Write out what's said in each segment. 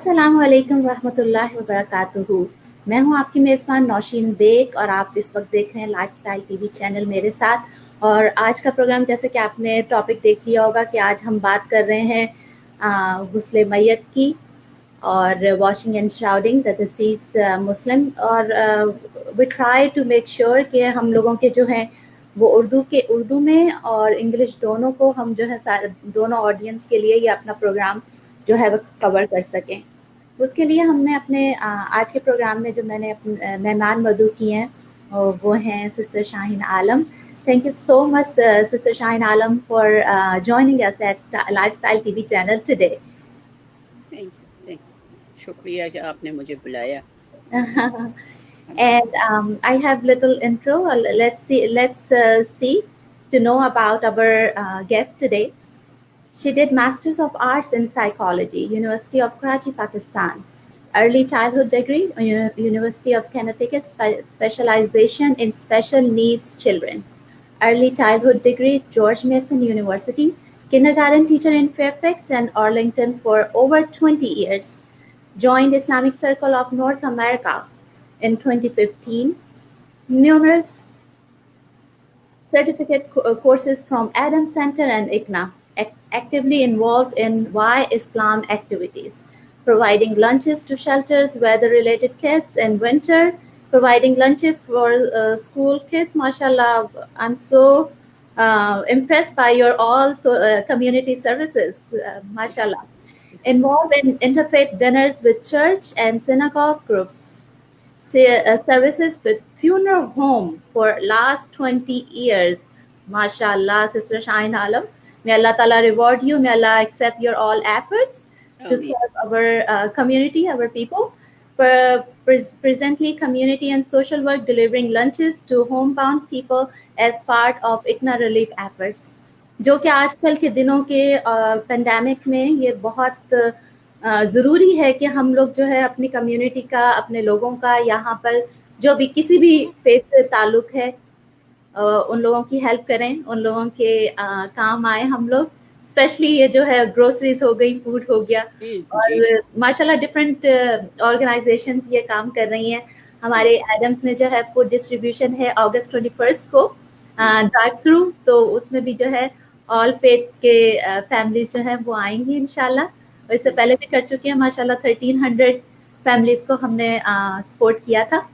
अस्सलामु अलैकुम रहमतुल्लाहि व बरकातुहू। मैं हूं आपकी मेज़बान नौशीन बेग और आप इस वक्त देख रहे हैं लाइफस्टाइल टीवी चैनल मेरे साथ। और आज का प्रोग्राम, जैसे कि आपने टॉपिक देख लिया होगा, कि आज हम बात कर रहे हैं गुस्ले मैयत की और washing and shrouding the deceased Muslim. और we try to make sure कि हम लोगों के जो हैं वो उर्दू में और इंग्लिश दोनों को हम जो है दोनों ऑडियंस के लिए ये अपना प्रोग्राम जो है वो कवर कर सकें। उसके लिए हमने अपने आज के प्रोग्राम में जो मैंने अपने मेहमान मदऊ किए हैं वो हैं sister Shaheen Alam. Thank you so much sister Shaheen Alam for joining us at lifestyle TV channel today. Thank you, शुक्रिया कि आपने मुझे बुलाया। And I have little intro. Let's see to know about our guest today. She did Masters of Arts in Psychology, University of Karachi, Pakistan. Early childhood degree, University of Connecticut, specialization in special needs children. Early childhood degree, George Mason University. Kindergarten teacher in Fairfax and Arlington for over 20 years. Joined Islamic Circle of North America in 2015. Numerous certificate courses from Adam Center and ICNA. Actively involved in Why Islam activities, providing lunches to shelters, weather-related kids in winter, providing lunches for school kids. MashaAllah, I'm so impressed by your community services. MashaAllah. Involved in interfaith dinners with church and synagogue groups. Services with funeral home for last 20 years. MashaAllah, Sister Shahin Alam. May Allah Ta'ala reward you. May Allah accept your all efforts to serve our community, our people. Presently, community and social work delivering lunches to homebound people as part of ICNA relief efforts. जो कि आजकल के दिनों के pandemic में ये बहुत ज़रूरी है कि हम लोग जो है अपनी कम्युनिटी का, अपने लोगों का, यहाँ पर जो भी किसी भी फेथ से ताल्लुक़ है, उन लोगों की हेल्प करें, उन लोगों के काम आए हम लोग। स्पेशली ये जो है ग्रोसरीज हो गई, फूड हो गया, और माशाल्लाह डिफरेंट ऑर्गेनाइजेशंस ये काम कर रही हैं। हमारे एडम्स में जो है फूड डिस्ट्रीब्यूशन है अगस्त 21 को ड्राइव थ्रू, तो उसमें भी जो है ऑल फेथ के फैमिलीज जो हैं वो आएंगी इंशाल्लाह। इससे पहले भी कर चुके हैं माशाल्लाह 1300 फैमिलीज को हमने सपोर्ट किया था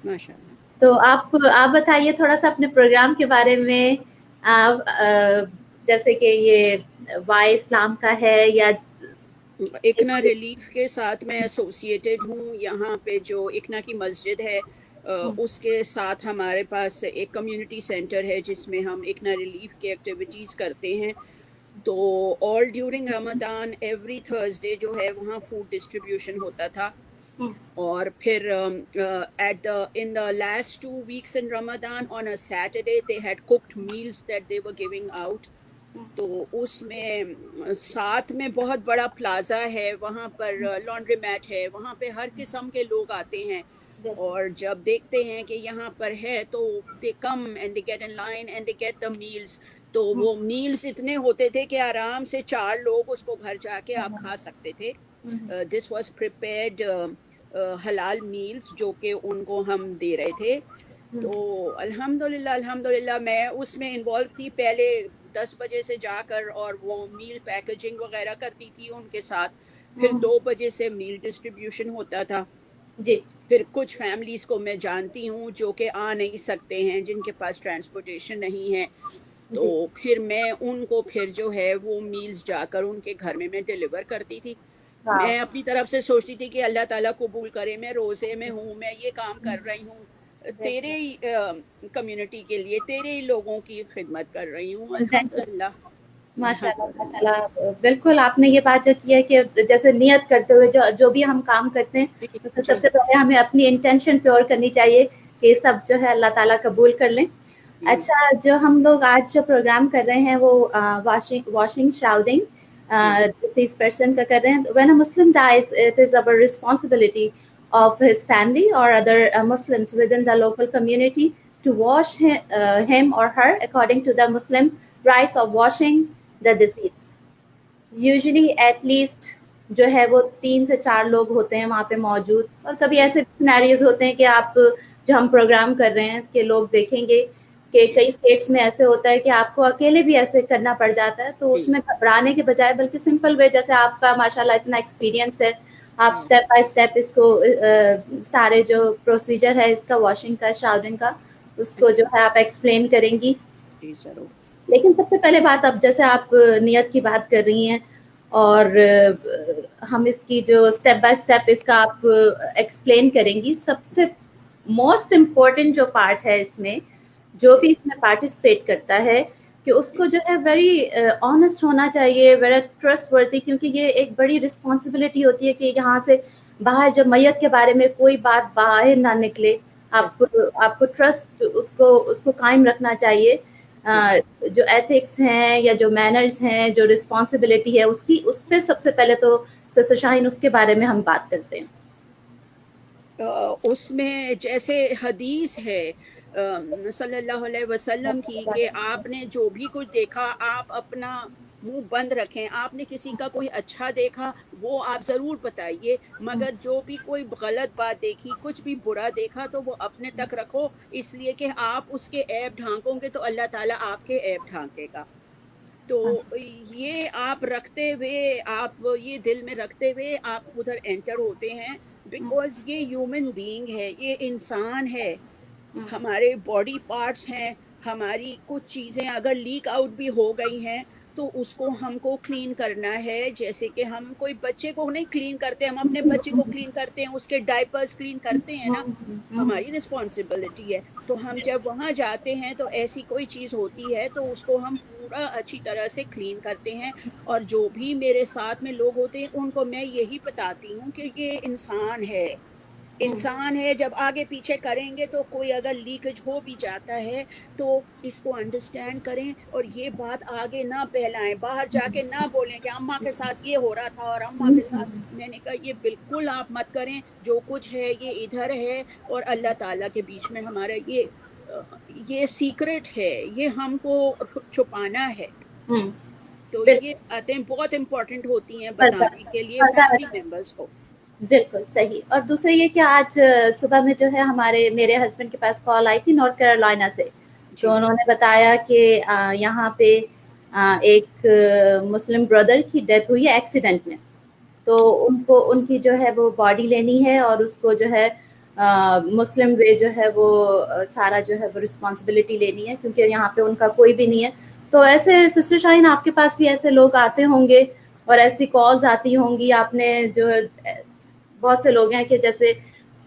माशाल्लाह। तो आप बताइए थोड़ा सा अपने प्रोग्राम के बारे में, जैसे कि ये वाई इस्लाम का है या इकना रिलीफ के साथ मैं एसोसिएटेड हूँ। यहाँ पे जो इकना की मस्जिद है उसके साथ हमारे पास एक कम्युनिटी सेंटर है जिसमें हम इकना रिलीफ की एक्टिविटीज़ करते हैं। तो all during Ramzan every Thursday जो है वहाँ फूड डिस्ट्रीब्यूशन होता था। और फिर in the last 2 weeks in Ramadan on a Saturday they had cooked meals that they were giving out. तो उसमें साथ में बहुत बड़ा प्लाजा है, वहाँ पर लॉन्ड्री मैट है, वहाँ पे हर किस्म के लोग आते हैं। और जब देखते हैं कि यहाँ पर है तो they come and they get in line and they get the meals. तो वो मील्स इतने होते थे कि आराम से 4 लोग उसको घर जाके आप खा सकते थे। दिस वाज प्रिपेयर्ड हलाल मील्स जो कि उनको हम दे रहे थे। तो अल्हम्दुलिल्लाह मैं उसमें इन्वॉल्व थी। पहले 10 बजे से जाकर और वो मील पैकेजिंग वगैरह करती थी उनके साथ। फिर 2 बजे से मील डिस्ट्रीब्यूशन होता था जी। फिर कुछ फैमिलीज़ को मैं जानती हूँ जो कि आ नहीं सकते हैं, जिनके पास ट्रांसपोर्टेशन नहीं है, तो फिर मैं उनको फिर जो है वो मील्स जाकर उनके घर में मैं डिलीवर करती थी। मैं अपनी तरफ से सोचती थी कि अल्लाह ताला कबूल करे, मैं रोज़े में हूँ, मैं ये काम कर रही हूँ तेरे ही कम्युनिटी के लिए, तेरे ही लोगों की खिदमत कर रही हूँ। अल्हम्दुलिल्लाह माशाल्लाह। बिल्कुल आपने ये बात जो की है कि जैसे नियत करते हुए जो भी हम काम करते हैं उसमें सबसे पहले हमें अपनी इंटेंशन प्योर करनी चाहिए कि सब जो है अल्लाह ताला कबूल कर लें। अच्छा, जो हम लोग आज जो प्रोग्राम कर रहे हैं वो वॉशिंग श्राउडिंग deceased person का कर रहे हैं। When a Muslim dies, it is our responsibility of his family or other Muslims within the local community to wash him or her according to the Muslim rites of washing the deceased. Usually at least जो है वो 3 से 4 लोग होते हैं वहाँ पे मौजूद। और कभी ऐसे सिनेरियोज होते हैं कि आप जो हम प्रोग्राम कर रहे हैं कि लोग देखेंगे कि कई स्टेट्स में ऐसे होता है कि आपको अकेले भी ऐसे करना पड़ जाता है, तो जी उसमें घबराने के बजाय बल्कि सिंपल वे, जैसे आपका माशाल्लाह इतना एक्सपीरियंस है, आप स्टेप बाय स्टेप इसको सारे जो प्रोसीजर है इसका, वॉशिंग का, शावरिंग का, उसको जो है आप एक्सप्लेन करेंगी। जी जरूर। लेकिन सबसे पहले बात, अब जैसे आप नियत की बात कर रही हैं और हम इसकी जो स्टेप बाय स्टेप इसका आप एक्सप्लेन करेंगी, सबसे मोस्ट इम्पोर्टेंट जो पार्ट है इसमें, जो भी इसमें पार्टिसिपेट करता है, कि उसको जो है वेरी ऑनेस्ट होना चाहिए, वेरी ट्रस्टवर्दी, क्योंकि ये एक बड़ी रिस्पॉन्सिबिलिटी होती है कि यहाँ से बाहर जब मैयत के बारे में कोई बात बाहर ना निकले, आपको ट्रस्ट उसको उसको कायम रखना चाहिए। जो एथिक्स हैं या जो मैनर्स हैं, जो रिस्पॉन्सिबिलिटी है उसकी, उस पर सबसे पहले तो सिस्टर शाहीन उसके बारे में हम बात करते हैं। उसमें जैसे हदीस है सल्लल्लाहु अलैहि वसल्लम की, कि आपने जो भी कुछ देखा आप अपना मुंह बंद रखें। आपने किसी का कोई अच्छा देखा वो आप ज़रूर बताइए, मगर जो भी कोई गलत बात देखी, कुछ भी बुरा देखा, तो वो अपने तक रखो, इसलिए कि आप उसके ऐब ढांकोगे तो अल्लाह ताला आपके ऐब ढांकेगा। तो ये आप रखते हुए, आप ये दिल में रखते हुए आप उधर एंटर होते हैं, बिकॉज ये ह्यूमन बीइंग है, ये इंसान है, हमारे बॉडी पार्ट्स हैं। हमारी कुछ चीज़ें अगर लीक आउट भी हो गई हैं तो उसको हमको क्लीन करना है। जैसे कि हम कोई बच्चे को नहीं क्लीन करते, हम अपने बच्चे को क्लीन करते हैं, उसके डायपर्स क्लीन करते हैं ना, हमारी रिस्पॉन्सिबिलिटी है। तो हम जब वहाँ जाते हैं तो ऐसी कोई चीज़ होती है तो उसको हम पूरा अच्छी तरह से क्लीन करते हैं। और जो भी मेरे साथ में लोग होते हैं उनको मैं यही बताती हूँ कि ये इंसान है, इंसान है। जब आगे पीछे करेंगे तो कोई अगर लीकेज हो भी जाता है तो इसको अंडरस्टैंड करें और ये बात आगे ना फैलाएं, बाहर जाके ना बोलें कि अम्मा के साथ ये हो रहा था और अम्मा के साथ। मैंने कहा ये बिल्कुल आप मत करें, जो कुछ है ये इधर है और अल्लाह ताला के बीच में हमारा ये सीक्रेट है, ये हमको छुपाना है। तो ये बातें बहुत इम्पोर्टेंट होती हैं बताने के लिए फैमिली मेंबर्स को। बिल्कुल सही। और दूसरा ये कि आज सुबह में जो है हमारे मेरे हस्बैंड के पास कॉल आई थी नॉर्थ कैरोलिना से, तो उन्होंने बताया कि यहाँ पे एक मुस्लिम ब्रदर की डेथ हुई है एक्सीडेंट में, तो उनको उनकी जो है वो बॉडी लेनी है और उसको जो है मुस्लिम वे जो है वो सारा जो है वो रिस्पॉन्सिबिलिटी लेनी है, क्योंकि यहाँ पे उनका कोई भी नहीं है। तो ऐसे सिस्टर शाहीन आपके पास भी ऐसे लोग आते होंगे और ऐसी कॉल्स आती होंगी, आपने जो बहुत से लोग हैं कि जैसे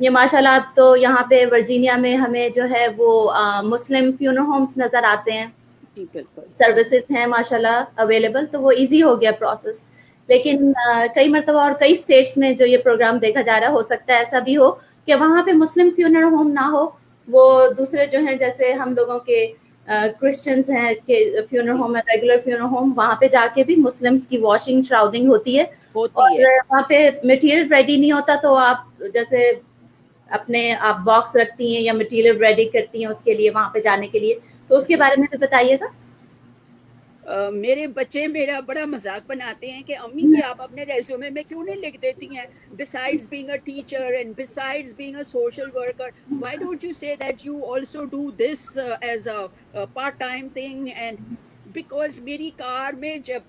ये माशाल्लाह अब तो यहाँ पे वर्जीनिया में हमें जो है वो मुस्लिम फ्यूनरल होम्स नज़र आते हैं, सर्विसेज हैं माशाल्लाह अवेलेबल, तो वो इजी हो गया प्रोसेस। लेकिन कई मरतबा और कई स्टेट्स में जो ये प्रोग्राम देखा जा रहा है, हो सकता है ऐसा भी हो कि वहाँ पे मुस्लिम फ्यूनरल होम ना हो, वो दूसरे जो हैं जैसे हम लोगों के क्रिश्चियंस हैं कि फ्यूनरल होम है, रेगुलर फ्यूनरल होम, वहाँ पे जाके भी मुस्लिम्स की वॉशिंग श्राउडिंग होती है और वहाँ पे मटेरियल रेडी नहीं होता, तो आप जैसे अपने आप बॉक्स रखती हैं या मटेरियल रेडी करती हैं उसके लिए, वहाँ पे जाने के लिए, तो उसके बारे में भी बताइएगा। मेरे बच्चे मेरा बड़ा मजाक बनाते हैं कि अम्मी जी आप अपने रेज्यूमे में क्यों नहीं लिख देती हैं, besides being a teacher and besides being a social worker, why don't you say that you also do this as a part-time thing? And because मेरी कार में जब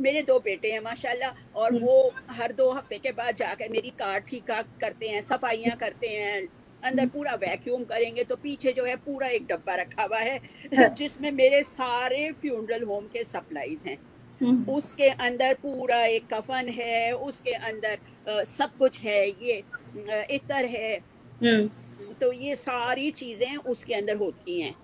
मेरे 2 बेटे हैं माशाल्लाह, और वो हर 2 हफ्ते के बाद जाकर मेरी कार ठीक करते हैं, सफाइयाँ करते हैं, अंदर पूरा वैक्यूम करेंगे तो पीछे जो है पूरा एक डब्बा रखा हुआ है जिसमें मेरे सारे फ्यूनरल होम के सप्लाईज हैं। उसके अंदर पूरा एक कफन है, उसके अंदर सब कुछ है, ये इतर है, तो ये सारी चीज़ें उसके अंदर होती हैं,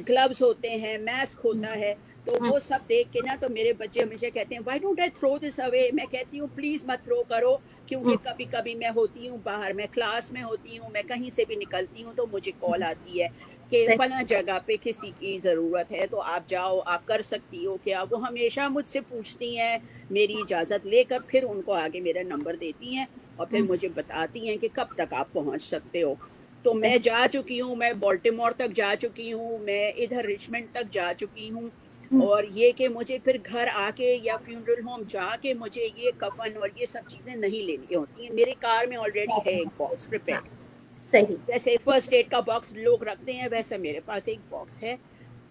ग्लव्स होते हैं, मास्क होता है। तो वो सब देख के ना तो मेरे बच्चे हमेशा कहते हैं why don't I throw this away. मैं कहती हूँ प्लीज़ मत थ्रो करो, क्योंकि कभी कभी मैं होती हूँ बाहर, मैं क्लास में होती हूँ, मैं कहीं से भी निकलती हूँ तो मुझे कॉल आती है कि फला जगह पे किसी की ज़रूरत है तो आप जाओ, आप कर सकती हो क्या। वो हमेशा मुझसे पूछती हैं, मेरी इजाज़त लेकर फिर उनको आगे मेरा नंबर देती हैं और फिर मुझे बताती हैं कि कब तक आप पहुँच सकते हो। तो मैं जा चुकी हूँ, मैं बॉल्टिमोर तक जा चुकी हूँ, मैं इधर रिचमंड तक जा चुकी हूँ, और ये कि मुझे फिर घर आके या फ्यूनरल होम जाके मुझे ये कफन और ये सब चीज़ें नहीं लेनी होती हैं। मेरे कार में ऑलरेडी है एक बॉक्स हाँ, प्रिपेयर्ड। सही। जैसे फर्स्ट एड का बॉक्स लोग रखते हैं वैसे मेरे पास एक बॉक्स है।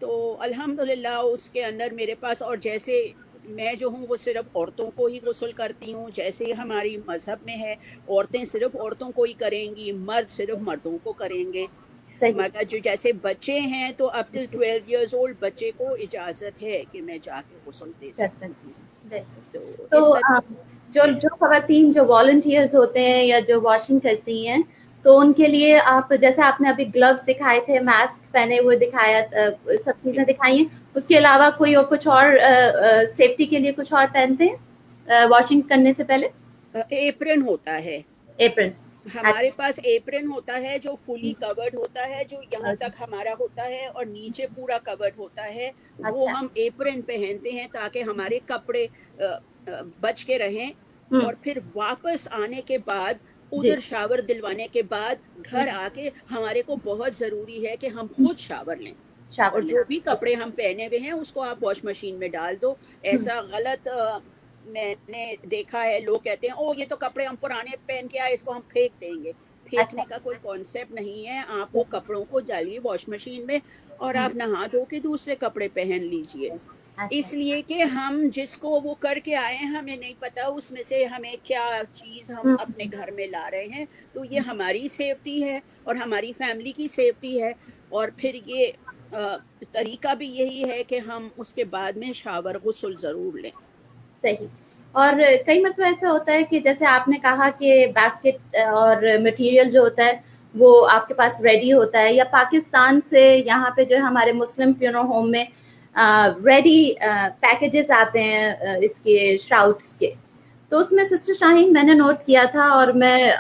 तो अल्हम्दुलिल्लाह उसके अंदर मेरे पास, और जैसे मैं जो हूँ वो सिर्फ औरतों को ही गुस्ल करती हूँ, जैसे हमारी मजहब में है औरतें सिर्फ औरतों को ही करेंगी, मर्द सिर्फ मर्दों को करेंगे। सही। मगर जो जैसे बच्चे हैं तो अप टिल 12 years old बच्चे को इजाज़त है कि मैं जाके गुस्ल दे कर सकती हूँ। सकते हैं, बिल्कुल। तो तो इस तरह जो जी। जो खवातीन जो वॉलंटियर्स होते हैं या जो वॉशिंग करती हैं, तो उनके लिए आप जैसे आपने अभी ग्लव्स दिखाए थे, मास्क पहने हुए दिखाया, सब चीज़ें दिखाई हैं, उसके अलावा कोई और कुछ और सेफ्टी के लिए कुछ और पहनते हैं वॉशिंग करने से पहले? एप्रन होता है, एप्रन। हमारे अच्छा। पास एप्रन होता है जो फुली कवर्ड होता है, जो यहाँ अच्छा। तक हमारा होता है और नीचे पूरा कवर्ड होता है। वो अच्छा। हम एप्रन पहनते हैं ताकि हमारे कपड़े बच के रहें। हुँ, और फिर वापस आने के बाद, जी। उधर शावर दिलवाने के बाद हुँ, घर आके हमारे को बहुत ज़रूरी है कि हम खुद शावर लें। शावर और में। जो भी कपड़े हम पहने हुए हैं उसको आप वॉश मशीन में डाल दो। हुँ, ऐसा गलत मैंने देखा है, लोग कहते हैं ओ ये तो कपड़े हम पुराने पहन के आए इसको हम फेंक देंगे। अच्छा। फेंकने का कोई कॉन्सेप्ट नहीं है। आप वो कपड़ों को डालिए वॉश मशीन में और हुँ, आप नहा धो के दूसरे कपड़े पहन लीजिए। अच्छा। इसलिए कि हम जिसको वो करके आए हैं हमें नहीं पता उसमें से हमें क्या चीज़ हम हुँ, अपने घर में ला रहे हैं। तो ये हमारी सेफ्टी है और हमारी फैमिली की सेफ्टी है। और फिर ये अ, तरीका भी यही है कि हम उसके बाद में शावर गुस्ल ज़रूर लें। सही। और कई मतलब ऐसा होता है कि जैसे आपने कहा कि बास्केट और मटेरियल जो होता है, वो आपके पास रेडी होता है, या पाकिस्तान से यहाँ पे जो है हमारे मुस्लिम फ्यूनरल होम में रेडी पैकेजेस आते हैं इसके श्राउड्स के। तो उसमें सिस्टर शाहीन मैंने नोट किया था, और मैं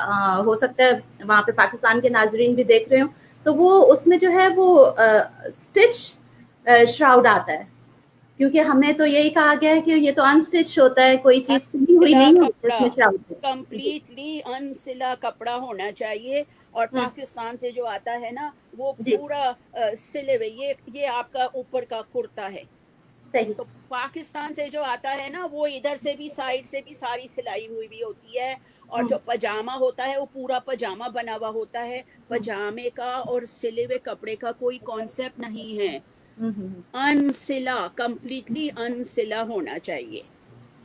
हो सकता है वहाँ पे पाकिस्तान के नाज़रीन भी देख रहे हों, तो वो उसमें जो है वो स्टिच श्राउड आता है। क्योंकि हमें तो यही कहा गया है कि ये तो अनस्टिच होता है, कोई चीज़ सिली हुई अनसिला नहीं होती कपड़ा, उसमें श्राउड में। जी, कंप्लीटली अनसिला कपड़ा होना चाहिए। और हुँ, पाकिस्तान से जो आता है ना वो जी, पूरा सिले हुए, ये आपका ऊपर का कुर्ता है। सही। तो पाकिस्तान से जो आता है ना वो इधर से भी साइड से भी सारी सिलाई हुई भी होती है। और हुँ, जो पजामा होता है वो पूरा पजामा बना हुआ होता है। हुँ, पजामे का और सिले हुए कपड़े का कोई कॉन्सेप्ट नहीं है। हुँ, हुँ, हुँ, अनसिला, कंप्लीटली अनसिला होना चाहिए।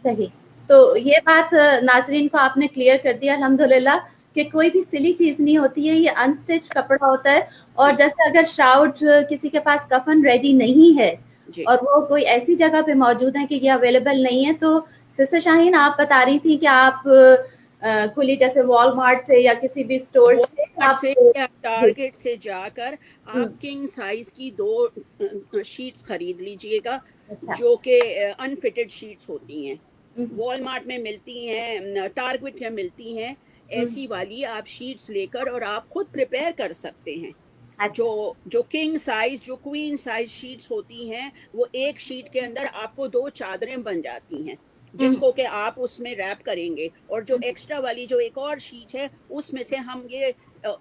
सही। तो ये बात नाज़रीन को आपने क्लियर कर दिया अल्हम्दुलिल्लाह, कि कोई भी सिली चीज़ नहीं होती है, ये अनस्टिच कपड़ा होता है। और जी। जैसे अगर श्राउड किसी के पास कफ़न रेडी नहीं है, जी। और वो कोई ऐसी जगह पे मौजूद है कि ये अवेलेबल नहीं है, तो सिस्टर शाहीन आप बता रही थी कि आप खुली जैसे वॉलमार्ट से या किसी भी स्टोर से वॉलमार्ट आप। से या जी। टारगेट से जाकर हुँ, आप किंग साइज की दो शीट्स खरीद लीजिएगा, अच्छा। जो कि अनफिटेड शीट्स होती हैं। हुँ, वॉलमार्ट में मिलती हैं, टारगेट में मिलती हैं। हुँ, ऐसी वाली आप शीट्स लेकर और आप खुद प्रिपेयर कर सकते हैं। जो अच्छा। जो किंग साइज, जो क्वीन साइज शीट्स होती हैं वो एक शीट के अंदर आपको दो चादरें बन जाती हैं, हुँ, जिसको कि आप उसमें रैप करेंगे। और जो एक्स्ट्रा वाली जो एक और शीट है उसमें से हम ये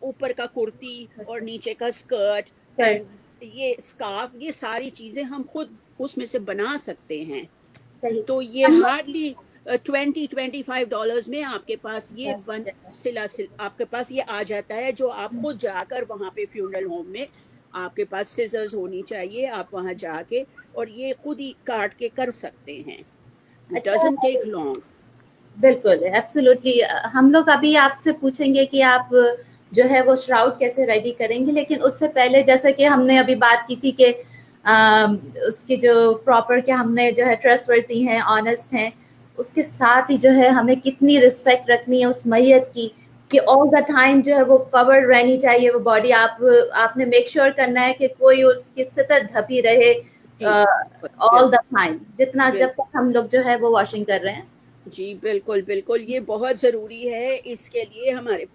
ऊपर का कुर्ती और नीचे का स्कर्ट कर एंड ये स्कार्फ, ये सारी चीजें हम खुद उसमें से बना सकते हैं। सही। तो ये हम लोग हार्डली $20-25 में आपके पास ये वन आपके पास ये आ जाता है, जो आप खुद जाकर वहां पे फ्यूनरल होम में आपके पास सिजर्स होनी चाहिए, आप वहां जाके और ये खुद ही काट के कर सकते हैं। अच्छा। Doesn't take long. बिल्कुल, एब्सोल्युटली। हम लोग अभी आपसे पूछेंगे कि आप जो है वो श्राउड कैसे रेडी करेंगे, लेकिन उससे पहले जैसे कि हमने अभी बात की थी कि उसकी जो प्रॉपर कि हमने जो है ट्रस्टवर्दी हैं, ऑनेस्ट हैं, उसके साथ ही जो है हमें कितनी रिस्पेक्ट रखनी है उस मैयत की, कि ऑल द टाइम जो है वो कवर्ड रहनी चाहिए वो बॉडी। आपने मेक श्योर करना है कि कोई उसकी सतह ढपी रहे जी ऑल द टाइम, जितना जब बिल्कुल। तक हम लोग जो है वो वॉशिंग कर रहे हैं। जी बिल्कुल बिल्कुल, ये बहुत ज़रूरी है। इसके लिए हमारे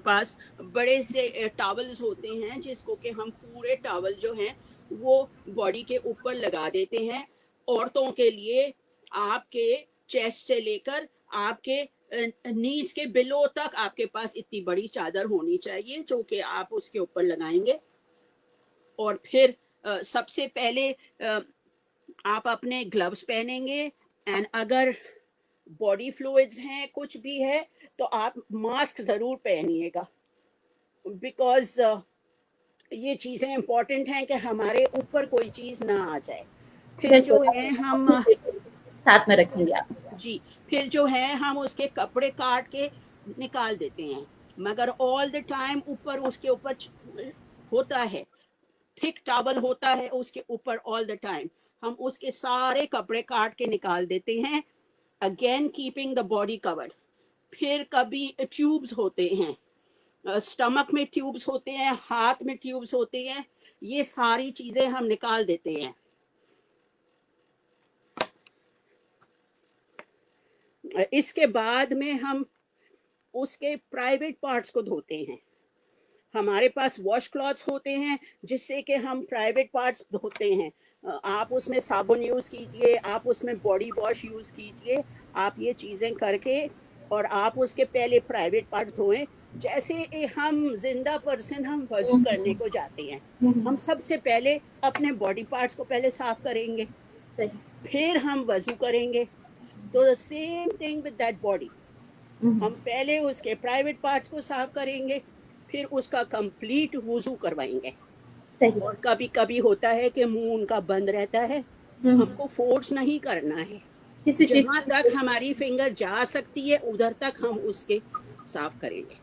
पास बड़े से टॉवल्स होते हैं जिसको कि हम पूरे टॉवल जो हैं वो बॉडी के ऊपर लगा देते हैं। औरतों के लिए आपके चेस्ट से लेकर आपके नीज के बिलो तक आपके पास इतनी बड़ी चादर होनी चाहिए जो कि आप उसके ऊपर लगाएंगे। और फिर सबसे पहले आप अपने ग्लव्स पहनेंगे, एंड अगर बॉडी फ्लूइड्स हैं, कुछ भी है, तो आप मास्क ज़रूर पहनिएगा, बिकॉज ये चीज़ें इम्पॉर्टेंट हैं कि हमारे ऊपर कोई चीज़ ना आ जाए। फिर जो बिल्कुल है हम साथ में रखेंगे आप। जी, फिर जो है हम उसके कपड़े काट के निकाल देते हैं, मगर ऑल द टाइम ऊपर उसके ऊपर होता है, थिक टॉवल होता है उसके ऊपर ऑल द टाइम, हम उसके सारे कपड़े काट के निकाल देते हैं, again keeping the body covered. फिर कभी ट्यूब्स होते हैं, स्टमक में ट्यूब्स होते हैं, हाथ में ट्यूब्स होते हैं, ये सारी चीजें हम निकाल देते हैं। इसके बाद में हम उसके प्राइवेट पार्ट्स को धोते हैं। हमारे पास वॉश क्लॉथ्स होते हैं जिससे कि हम प्राइवेट पार्ट्स धोते हैं। आप उसमें साबुन यूज़ कीजिए, आप उसमें बॉडी वॉश यूज़ कीजिए, आप ये चीज़ें करके और आप उसके पहले प्राइवेट पार्ट धोएं। जैसे हम जिंदा पर्सन हम वजू करने को जाते हैं, हम सबसे पहले अपने बॉडी पार्ट्स को पहले साफ करेंगे, सही। फिर हम वजू करेंगे। तो the same thing with that body, हम पहले उसके प्राइवेट पार्ट्स को साफ करेंगे, फिर उसका कंप्लीट वुजू करवाएंगे। सही। और कभी कभी होता है कि मुंह उनका बंद रहता है, हमको फोर्स नहीं करना है, किसी चीज जहां तक हमारी फिंगर जा सकती है उधर तक हम उसके साफ करेंगे।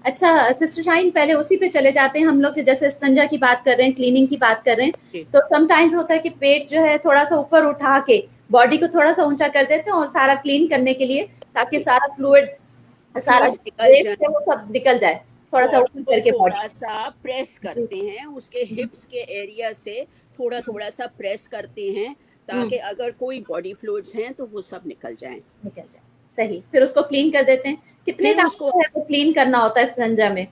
अच्छा सिस्टर शाइन, पहले उसी पे चले जाते हैं हम लोग, जैसे इस्तंजा की बात कर रहे हैं, क्लीनिंग की बात कर रहे हैं, जी। तो समटाइम्स होता है कि पेट जो है थोड़ा सा ऊपर उठा के बॉडी को थोड़ा सा ऊंचा कर देते हैं और सारा क्लीन करने के लिए, ताकि जी। सारा फ्लूइड, सारा फ्लूइड्स निकल वेस्ट जाए, है वो सब निकल जाए, थोड़ा सा बॉडी ऊपर को करके थोड़ा बॉडी। सा प्रेस करते हैं, उसके हिप्स के एरिया से थोड़ा थोड़ा सा प्रेस करते हैं, ताकि अगर कोई बॉडी फ्लूइड्स हैं तो वो सब निकल जाएं। निकल जाए, सही। फिर उसको क्लीन कर देते हैं। कितने फिर टाइम उसको जो है वो क्लीन करना होता है इस्तंजा में?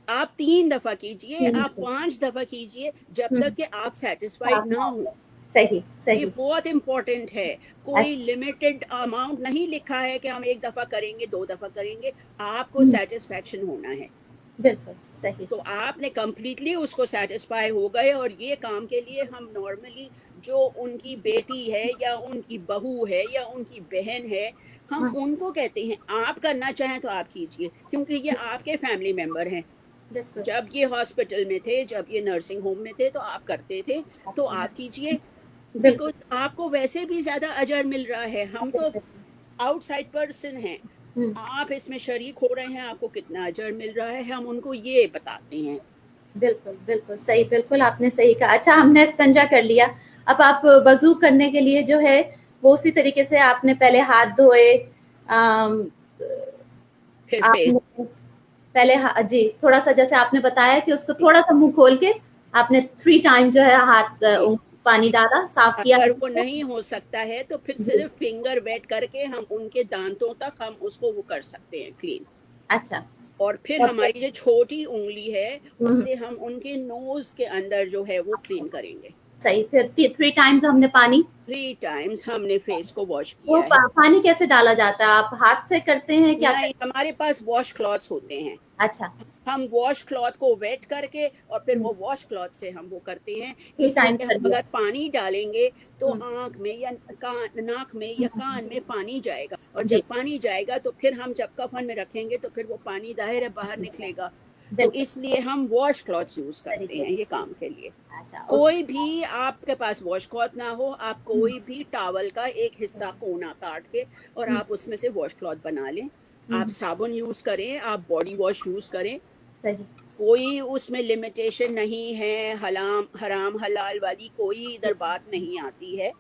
आप 3 दफा कीजिए, 3 आप 5 दफा कीजिए, जब हुँ, तक कि आप सेटिस्फाइड ना हो। सही, ये सही। बहुत इंपॉर्टेंट है। कोई अच्छा, लिमिटेड अमाउंट नहीं लिखा है कि हम 1 दफा करेंगे, 2 दफा करेंगे, आपको हुँ, सेटिस्फैक्शन होना है। बिल्कुल, सही। तो आपने कंप्लीटली उसको सेटिस्फाई हो गए, और ये काम के लिए हम नॉर्मली जो उनकी बेटी है या उनकी बहू है या उनकी बहन है, हम हाँ, उनको कहते हैं आप करना चाहें तो आप कीजिए, क्योंकि ये आपके फैमिली मेंबर हैं। बिल्कुल, जब ये हॉस्पिटल में थे, जब ये नर्सिंग होम में थे, तो आप करते थे, तो आप कीजिए, बिल्कुल, बिकॉज आपको वैसे भी ज्यादा अजर मिल रहा है। हम तो आउटसाइड पर्सन हैं, हुँ, आप इसमें शरीक हो रहे हैं, आपको कितना अजर मिल रहा है हम उनको ये बताते हैं। बिल्कुल, बिल्कुल, सही, बिल्कुल आपने सही कहा। अच्छा, हमने इस्तंजा कर लिया, अब आप वज़ू करने के लिए जो है, वो उसी तरीके से आपने पहले हाथ धोए, अम, फिर फेस, आपने पहले जी, थोड़ा-सा जैसे आपने बताया कि उसको थोड़ा-सा मुँह खोल के आपने 3 टाइम जो है हाथ जी पानी जी, डाला, साफ किया अगर वो उसको। नहीं हो सकता है तो फिर जी, सिर्फ फिंगर वेट करके हम उनके दांतों तक हम उसको वो कर सकते हैं क्लीन। अच्छा, और फिर और फिर हमारी जो छोटी उंगली है, हुँ, उससे हम उनके नोज के अंदर जो है वो क्लीन करेंगे। सही, फिर 3 टाइम्स हमने पानी, 3 टाइम्स हमने फेस को वॉश वो किया है। पानी कैसे डाला जाता है? आप हाथ से करते हैं, क्या नहीं, करते हमारे पास वॉश क्लॉथ्स होते हैं, हैं? अच्छा, हम वॉश क्लॉथ को वेट करके और फिर हुँ, वो वॉश क्लॉथ से हम वो करते हैं। 3 इसलिए टाइम्स कि कर हम दिया। अगर पानी डालेंगे तो हुँ, आंख में या कान, नाक में या हुँ, कान में पानी जाएगा, और जी, जब पानी जाएगा तो फिर हम जब कफन में रखेंगे तो फिर वो पानी जाहिर है बाहर निकलेगा। तो बिल्कुल, इसलिए हम वॉश क्लॉथ्स यूज करते तरीके हैं ये से। काम के लिए। अच्छा, उस कोई भी आपके पास वॉश क्लॉथ ना हो, आप हुँ, कोई भी टॉवल का एक हिस्सा कोना काट के और हुँ, आप उसमें से वॉश क्लॉथ बना लें। आप हुँ, साबुन यूज करें, आप बॉडी वॉश यूज करें, सही, कोई उसमें लिमिटेशन नहीं है, हलाम हराम हलाल वाली कोई इधर बात नहीं आती है।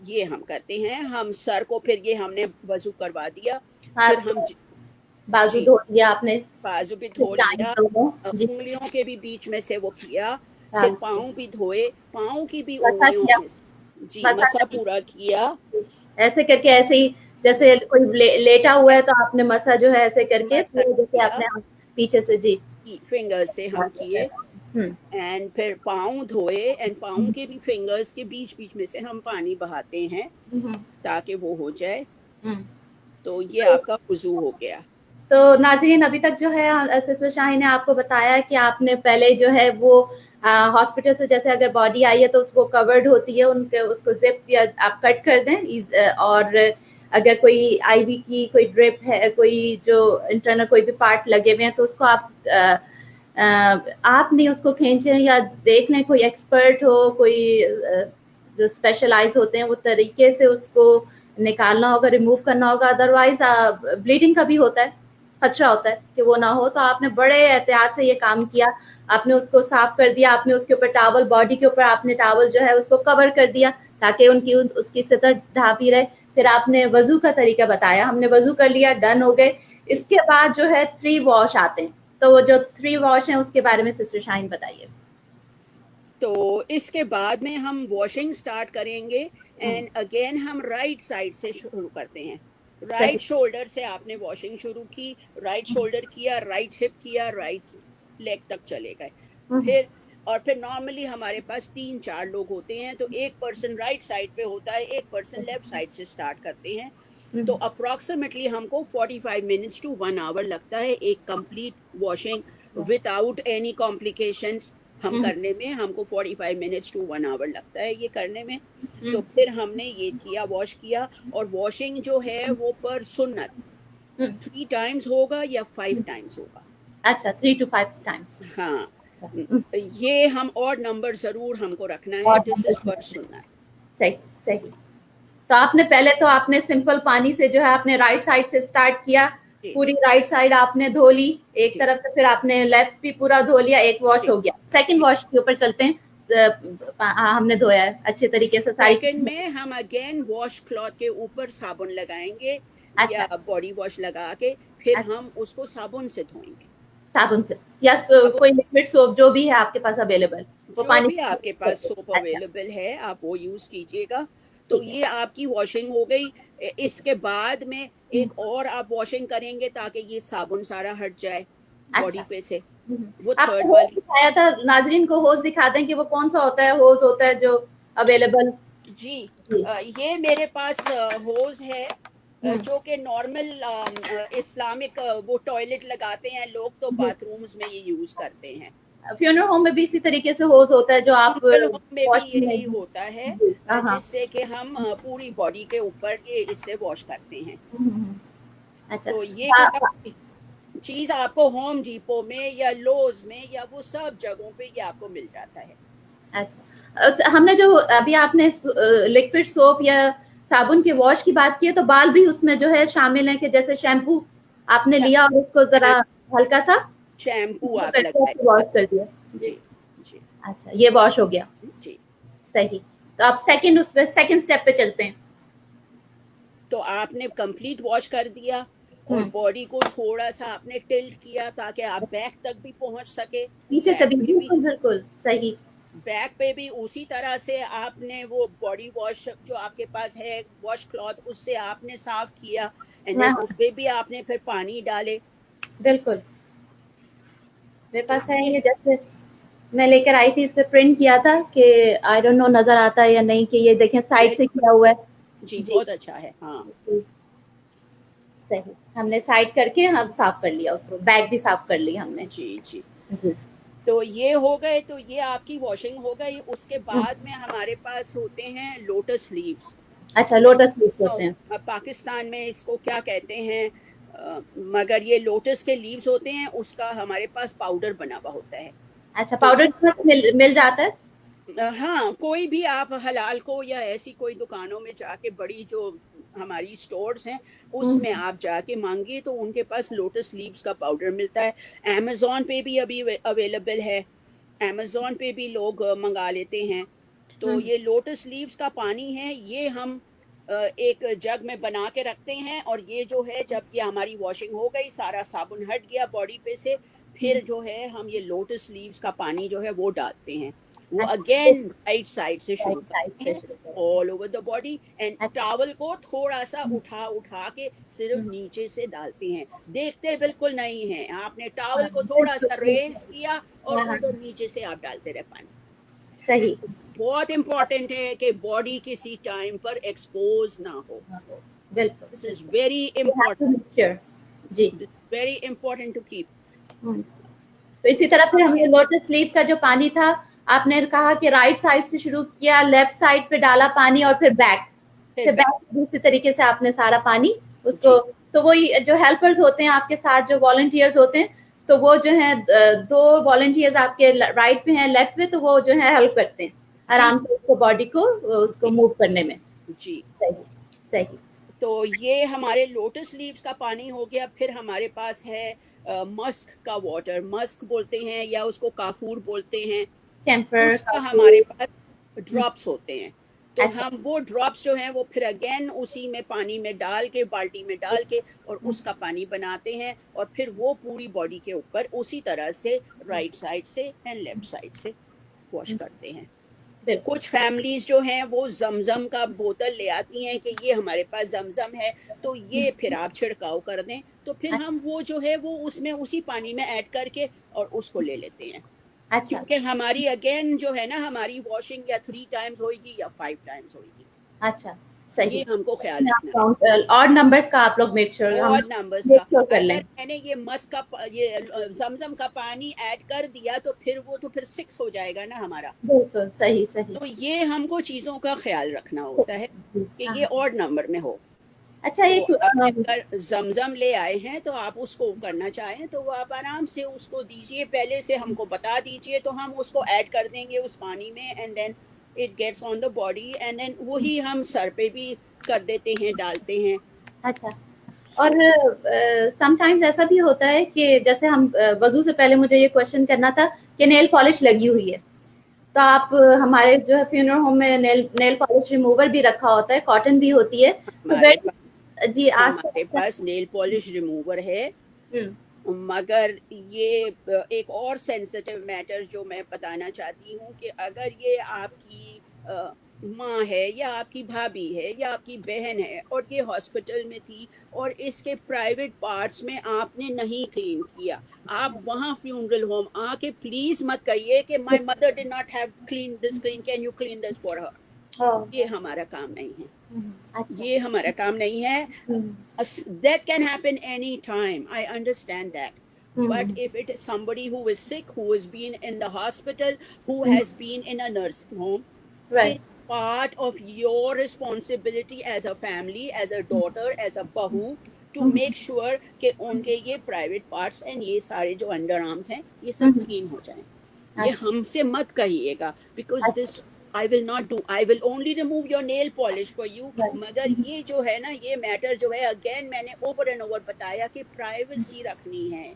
ये हम करते हैं, हम सर को फिर ये हमने वजू करवा दिया, फिर हाथ, हम बाजू जी धो लिया आपने, बाजू भी 3 धो टाइम्स लिया, दोनों, जी, उंगलियों के भी बीच में से वो किया, हाँ, फिर पाँव भी धोए, पाँव की भी मसा उंगलियों किया, में से जी मसा मसा करके, पूरा किया। ऐसे करके, ऐसे ही जैसे कोई लेटा हुआ है तो आपने मसा जो है ऐसे करके मसा पूरे जैसे किया, आपने पीछे से, जी, फिंगर से हम किए, हुँ, एंड फिर पाँव धोए, एंड पाँव हुँ, के भी फिंगर्स के बीच बीच में से हम पानी बहाते हैं हुँ, ताकि वो हो जाए। हुँ। तो ये तो आपका वुज़ू हो गया। तो नाज़रीन, अभी तक जो है सिस्टर शाही ने आपको बताया कि आपने पहले जो है वो हॉस्पिटल से जैसे अगर बॉडी आई है तो उसको कवर्ड होती है, उनके उसको जिप या आप कट कर दें, और अगर कोई आईवी की कोई ड्रिप है, कोई जो इंटरनल कोई भी पार्ट लगे हुए हैं तो उसको आप नहीं उसको खींचें, या देख लें कोई एक्सपर्ट हो, कोई जो स्पेशलाइज होते हैं वो तरीके से उसको निकालना होगा, रिमूव करना होगा। अदरवाइज ब्लीडिंग का भी होता है, खतरा होता है कि वो ना हो। तो आपने बड़े एहतियात से ये काम किया, आपने उसको साफ कर दिया, आपने उसके ऊपर टावल, बॉडी के ऊपर आपने टावल जो है उसको कवर कर दिया ताकि उसकी सतह ढापी रहे। फिर आपने वजू का तरीका बताया, हमने वजू कर लिया, डन हो गए। इसके बाद जो है 3 वॉश आते हैं, तो वो जो 3 वॉश हैं उसके बारे में सिस्टर शाहीन बताइए। तो इसके बाद में हम वॉशिंग स्टार्ट करेंगे एंड अगेन हम राइट साइड से शुरू करते हैं। राइट शोल्डर से आपने वॉशिंग शुरू की, राइट शोल्डर किया, राइट हिप किया, राइट लेग तक चले गए। फिर नॉर्मली हमारे पास 3-4 लोग होते हैं, तो एक पर्सन राइट साइड पे होता है, एक पर्सन लेफ्ट साइड से स्टार्ट करते हैं। तो अप्रॉक्सीमेटली हमको 45 मिनट्स टू 1 आवर लगता है एक complete washing without any complications हम करने में। हमको 45 मिनट्स टू 1 आवर लगता है ये करने में। तो फिर हमने ये किया, वॉश किया, और वॉशिंग जो है वो पर सुन्नत 3 टाइम्स होगा या 5 टाइम्स होगा। अच्छा, 3 to 5 टाइम्स। हाँ, ये हम और नंबर जरूर हमको रखना है, दिस इज पर सुन्नत। सही सही। तो आपने पहले तो आपने सिंपल पानी से जो है आपने राइट साइड से स्टार्ट किया, पूरी राइट साइड आपने धो ली एक तरफ से, फिर आपने लेफ्ट भी पूरा धो लिया, एक वॉश हो गया। सेकंड वॉश के ऊपर चलते हैं। हमने धोया है अच्छे तरीके से। सेकंड में हम अगेन वॉश क्लॉथ के ऊपर साबुन लगाएंगे या बॉडी वॉश लगा के फिर हम उसको साबुन से धोएंगे। साबुन से या कोई लिक्विड सोप जो भी है आपके पास अवेलेबल, वो पानी भी आपके पास सोप अवेलेबल है, आप वो यूज कीजिएगा। तो ये आपकी वॉशिंग हो गई। इसके बाद में एक और आप वॉशिंग करेंगे ताकि ये साबुन सारा हट जाए बॉडी पे से। वो थर्ड वाली दिखाया था, नाजरीन को होज दिखा दें कि वो कौन सा होता है, होज होता है जो अवेलेबल। जी, ये मेरे पास होज है जो कि नॉर्मल इस्लामिक वो टॉयलेट लगाते हैं लोग, तो बाथरूम्स में ये यूज करते हैं। फ्यूनरल होम में भी इसी तरीके से होज होता है जो आप फ्यूनरल होम में भी यही होता है, जिससे कि हम पूरी बॉडी के ऊपर ये इससे वॉश करते हैं। अच्छा, तो ये चीज आपको होम डिपो में या लोज में या वो सब जगहों पे ये आपको मिल जाता है। अच्छा, हमने जो अभी आपने लिक्विड सोप या साबुन के वॉश की बात की है, तो बाल भी उसमें जो है शामिल है कि जैसे शैम्पू आपने लिया और उसको जरा हल्का सा शैम्पू आप वॉश कर दिया। जी जी। अच्छा, ये वॉश हो गया जी, सही। तो आप सेकंड स्टेप पे चलते हैं। तो आपने कंप्लीट वॉश कर दिया और बॉडी को थोड़ा सा आपने टिल्ट किया ताकि आप बैक तक भी पहुंच सके, पीछे से भी। बिल्कुल सही। बैक पे भी उसी तरह से आपने वो बॉडी वॉश जो आपके पास है वॉश क्लॉथ उससे आपने साफ किया एंड उस पे भी आपने फिर पानी डाले। बिल्कुल, मेरे पास है ये, जैसे मैं लेकर आई थी, इससे प्रिंट किया था कि आई डोंट नो नजर आता है या नहीं, कि ये देखें साइड से किया हुआ है। जी, बहुत अच्छा है। हाँ सही, हमने साइड करके हम साफ कर लिया उसको, बैग भी साफ कर ली हमने। जी जी जी। तो ये हो गए, तो ये आपकी वॉशिंग हो गई। उसके बाद में हमारे पास होते हैं लोटस लीव्स। अच्छा, लोटस लीव्स होते हैं। अब पाकिस्तान में इसको क्या कहते हैं, मगर ये लोटस के लीव्स होते हैं, उसका हमारे पास पाउडर बना हुआ होता है। अच्छा, पाउडर मिल जाता है। हाँ, कोई भी आप हलाल को या ऐसी कोई दुकानों में जाके बड़ी जो हमारी स्टोर्स हैं उसमें आप जाके मांगिए तो उनके पास लोटस लीव्स का पाउडर मिलता है। अमेज़ॉन पे भी अभी अवेलेबल है, अमेज़ॉन पे भी लोग मंगा लेते हैं। तो ये लोटस लीव्स का पानी है, ये हम एक जग में बना के रखते हैं, और ये जो है जब ये हमारी वॉशिंग हो गई, सारा साबुन हट गया बॉडी पे से, फिर जो है हम ये लोटस लीव्स का पानी जो है वो डालते हैं। वो अगेन राइट साइड से शुरू करते हैं all over the body, and towel को थोड़ा सा उठा के सिर्फ नीचे से डालते हैं, देखते बिल्कुल नहीं है। आपने टॉवल को थोड़ा सा रेज किया और उधर नीचे से आप डालते रहे पानी। सही, बहुत इम्पोर्टेंट है कि बॉडी किसी टाइम पर एक्सपोज ना हो। बिल्कुल, दिस इज वेरी इम्पोर्टेंट जी, वेरी इम्पोर्टेंट टू कीप। तो इसी तरह फिर हमने लोटस लीव का जो पानी था आपने कहा कि राइट साइड से शुरू किया, लेफ्ट साइड पे डाला पानी और फिर बैक, फिर फिर बैक दूसरी तरीके से आपने सारा पानी उसको, जी तो वही जो हेल्पर्स होते हैं आपके साथ, जो वॉलंटियर्स होते हैं, तो वो जो है दो वॉलंटियर्स आपके राइट पे हैं, लेफ्ट पे, तो वो जो है हेल्प करते हैं जी आराम से उसको बॉडी को उसको मूव करने में। जी। सही सही। तो ये हमारे लोटस लीव्स का पानी हो गया। फिर हमारे पास है मस्क का वाटर, मस्क बोलते हैं या उसको काफूर बोलते हैं। कैंपर उसका हमारे काफी। पास ड्रॉप्स होते हैं। तो अच्छा। हम वो ड्रॉप्स जो हैं वो फिर अगेन उसी में पानी में डाल के, बाल्टी में डाल के, और उसका पानी बनाते हैं, और फिर वो पूरी बॉडी के ऊपर उसी तरह से राइट साइड से एंड लेफ्ट साइड से वॉश करते हैं। बिल्कुल। कुछ फैमिलीज जो हैं वो जमजम का बोतल ले आती हैं कि ये हमारे पास जमजम है, तो ये फिर आप छिड़काव कर दें, तो फिर हम वो जो है वो उसमें उसी पानी में ऐड करके और उसको ले लेते हैं। अच्छा क्योंकि हमारी अगेन जो है ना, हमारी वॉशिंग या 3 टाइम्स होगी या 5 टाइम्स होगी, अच्छा। सही। ये हमको ख्याल उसमें आप रखना है। काउंट ऑड नंबर्स का आप लोग मेक श्योर, हम और नंबर्स मेक का, श्योर कर लें। अगर मैंने ये ये जमजम का पानी ऐड कर दिया तो फिर वो तो फिर 6 हो जाएगा ना हमारा। बिल्कुल सही सही। तो ये हमको चीज़ों का ख्याल रखना होता है कि ये हाँ। ऑड नंबर में हो। अच्छा तो एक आपने अगर जमजम ले आए हैं तो आप उसको करना चाहें तो वो आप आराम से उसको दीजिए, पहले से हमको बता दीजिए, तो हम उसको ऐड कर देंगे उस पानी में, and then it gets on the body, and then वही हम सर पे भी कर देते हैं, डालते हैं। अच्छा। और सो समटाइम्स ऐसा भी होता है कि जैसे हम वजू से पहले मुझे ये क्वेश्चन करना था कि नेल पॉलिश लगी हुई है, तो आप हमारे जो है फ्यूनरल होम में नेल नेल पॉलिश रिमूवर भी रखा होता है, कॉटन भी होती है, तो हमारे पास जी आज हमारे पास नेल पॉलिश रिमूवर है। हम्म, मगर ये एक और सेंसिटिव मैटर जो मैं बताना चाहती हूँ कि अगर ये आपकी माँ है या आपकी भाभी है या आपकी बहन है और ये हॉस्पिटल में थी और इसके प्राइवेट पार्ट्स में आपने नहीं क्लीन किया, आप वहाँ फ्यूनरल होम आके प्लीज मत कहिए कि my mother did not have clean this, clean, can you clean this for her. हाँ, ये हमारा काम नहीं है, अच्छा। ये हमारा काम नहीं है। हम्म, That can happen anytime. I understand that. But hmm, if it is somebody who is sick, who has been in the hospital, who hmm, has been in a nursing home, right. it's part of your responsibility as a family, as a daughter, as a bahu, to make sure कि उनके ये private parts and ये सारे जो underarms हैं ये सब clean हो जाएं। ये अच्छा हमसे मत कहिएगा, because अच्छा। this I will not do. I will only remove your nail polish for you. मगर राइट। ये जो है ना, ये मैटर जो है, अगेन मैंने ओवर एंड ओवर बताया कि प्राइवेसी रखनी है।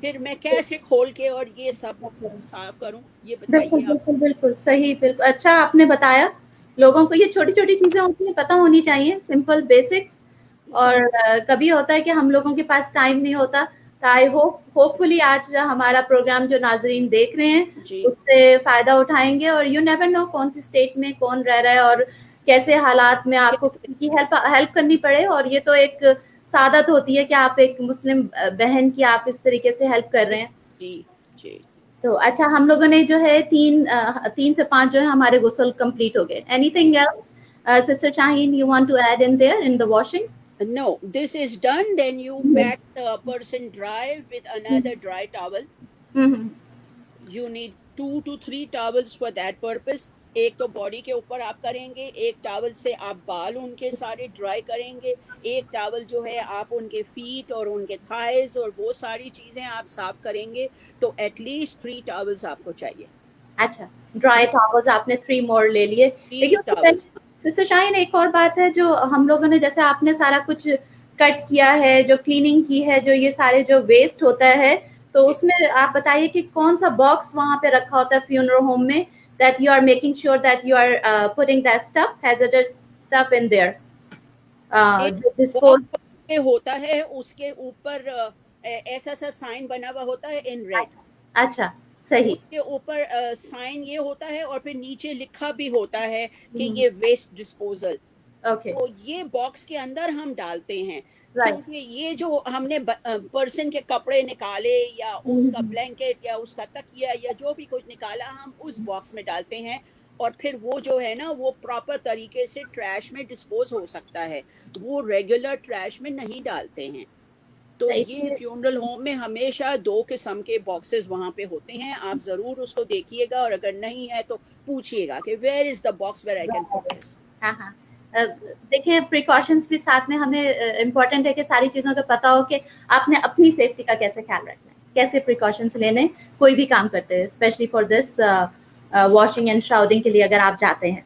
फिर मैं कैसे खोल के और ये सब साफ करूं, ये बिल्कुल, बताइए आप। बिल्कुल, बिल्कुल, सही, बिल्कुल, अच्छा आपने बताया। लोगों को ये छोटी-छोटी चीज़ें होती हैं, पता होनी चाहिए, सिंपल बेसिक्स। जी और कभी होता है कि हम लोगों के पास टाइम नहीं होता, तो आई जी होपफुली आज हमारा प्रोग्राम जो नाज़रीन देख रहे हैं, जी उससे फ़ायदा उठाएँगे, और यू नेवर नो कौन सी स्टेट में कौन रह रहा है और कैसे हालात में आपको क्या- किसी की हेल्प हेल्प करनी पड़े, और ये तो एक सादत होती है कि आप एक मुस्लिम बहन की आप इस तरीके से हेल्प कर रहे हैं। जी जी। तो अच्छा, हम लोगों ने जो है 3 से 5 जो है हमारे गुसल कंप्लीट हो गए। Anything else sister Shaheen you want to add in there in the washing? No, this is done. Then you pat the person dry with another dry towel. You need 2 to 3 towels for that purpose. एक तो body के ऊपर आप करेंगे, एक towel से आप बाल उनके सारे ड्राई करेंगे, एक टावल जो है आप उनके फीट और उनके थाइज और वो सारी चीजें आप साफ करेंगे। तो एटलीस्ट 3 टावल्स आपको चाहिए। अच्छा, ड्राई 3 टॉवल्स आपने 3 मोर ले लिए। थ्री लेकिन उससे पहले टावल्स सिस्टर शाहीन एक और बात है जो हम लोगों ने, जैसे आपने सारा कुछ कट किया है, जो क्लीनिंग की है, जो ये सारे जो वेस्ट होता है, तो उसमें आप बताइए कि कौन-सा बॉक्स वहाँ पे रखा होता है फ्यूनरल होम में, that you are making sure that you are putting that stuff, hazardous stuff in there. एक Dispose. बॉक्स पे होता है, उसके ऊपर ऐसा सा साइन बना हुआ होता है इन रेड। अच्छा, सही। उसके ऊपर साइन ये होता है और फिर नीचे लिखा भी होता है कि हुँ, ये वेस्ट डिस्पोजल। ओके, तो ये बॉक्स के अंदर हम डालते हैं, राइट। क्योंकि ये जो हमने पर्सन के कपड़े निकाले या हुँ, उसका हुँ, ब्लैंकेट या उसका तकिया या जो भी कुछ निकाला, हम उस बॉक्स में डालते हैं। और फिर वो जो है ना, वो प्रॉपर तरीके से ट्रैश में डिस्पोज हो सकता है, वो रेगुलर ट्रैश में नहीं डालते हैं। तो सही ये से। फ्यूनरल होम में हमेशा 2 किस्म के बॉक्सेस वहाँ पे होते हैं, आप ज़रूर उसको देखिएगा और अगर नहीं है तो पूछिएगा कि where is the box where I can put this. हाँ, हाँ। देखिए प्रिकॉशंस भी साथ में हमें इम्पोर्टेंट है कि सारी चीज़ों का पता हो कि आपने अपनी सेफ्टी का कैसे ख्याल रखना है, कैसे प्रिकॉशंस लेने कोई भी काम करते हैं, specially for this washing and showering के लिए अगर आप जाते हैं।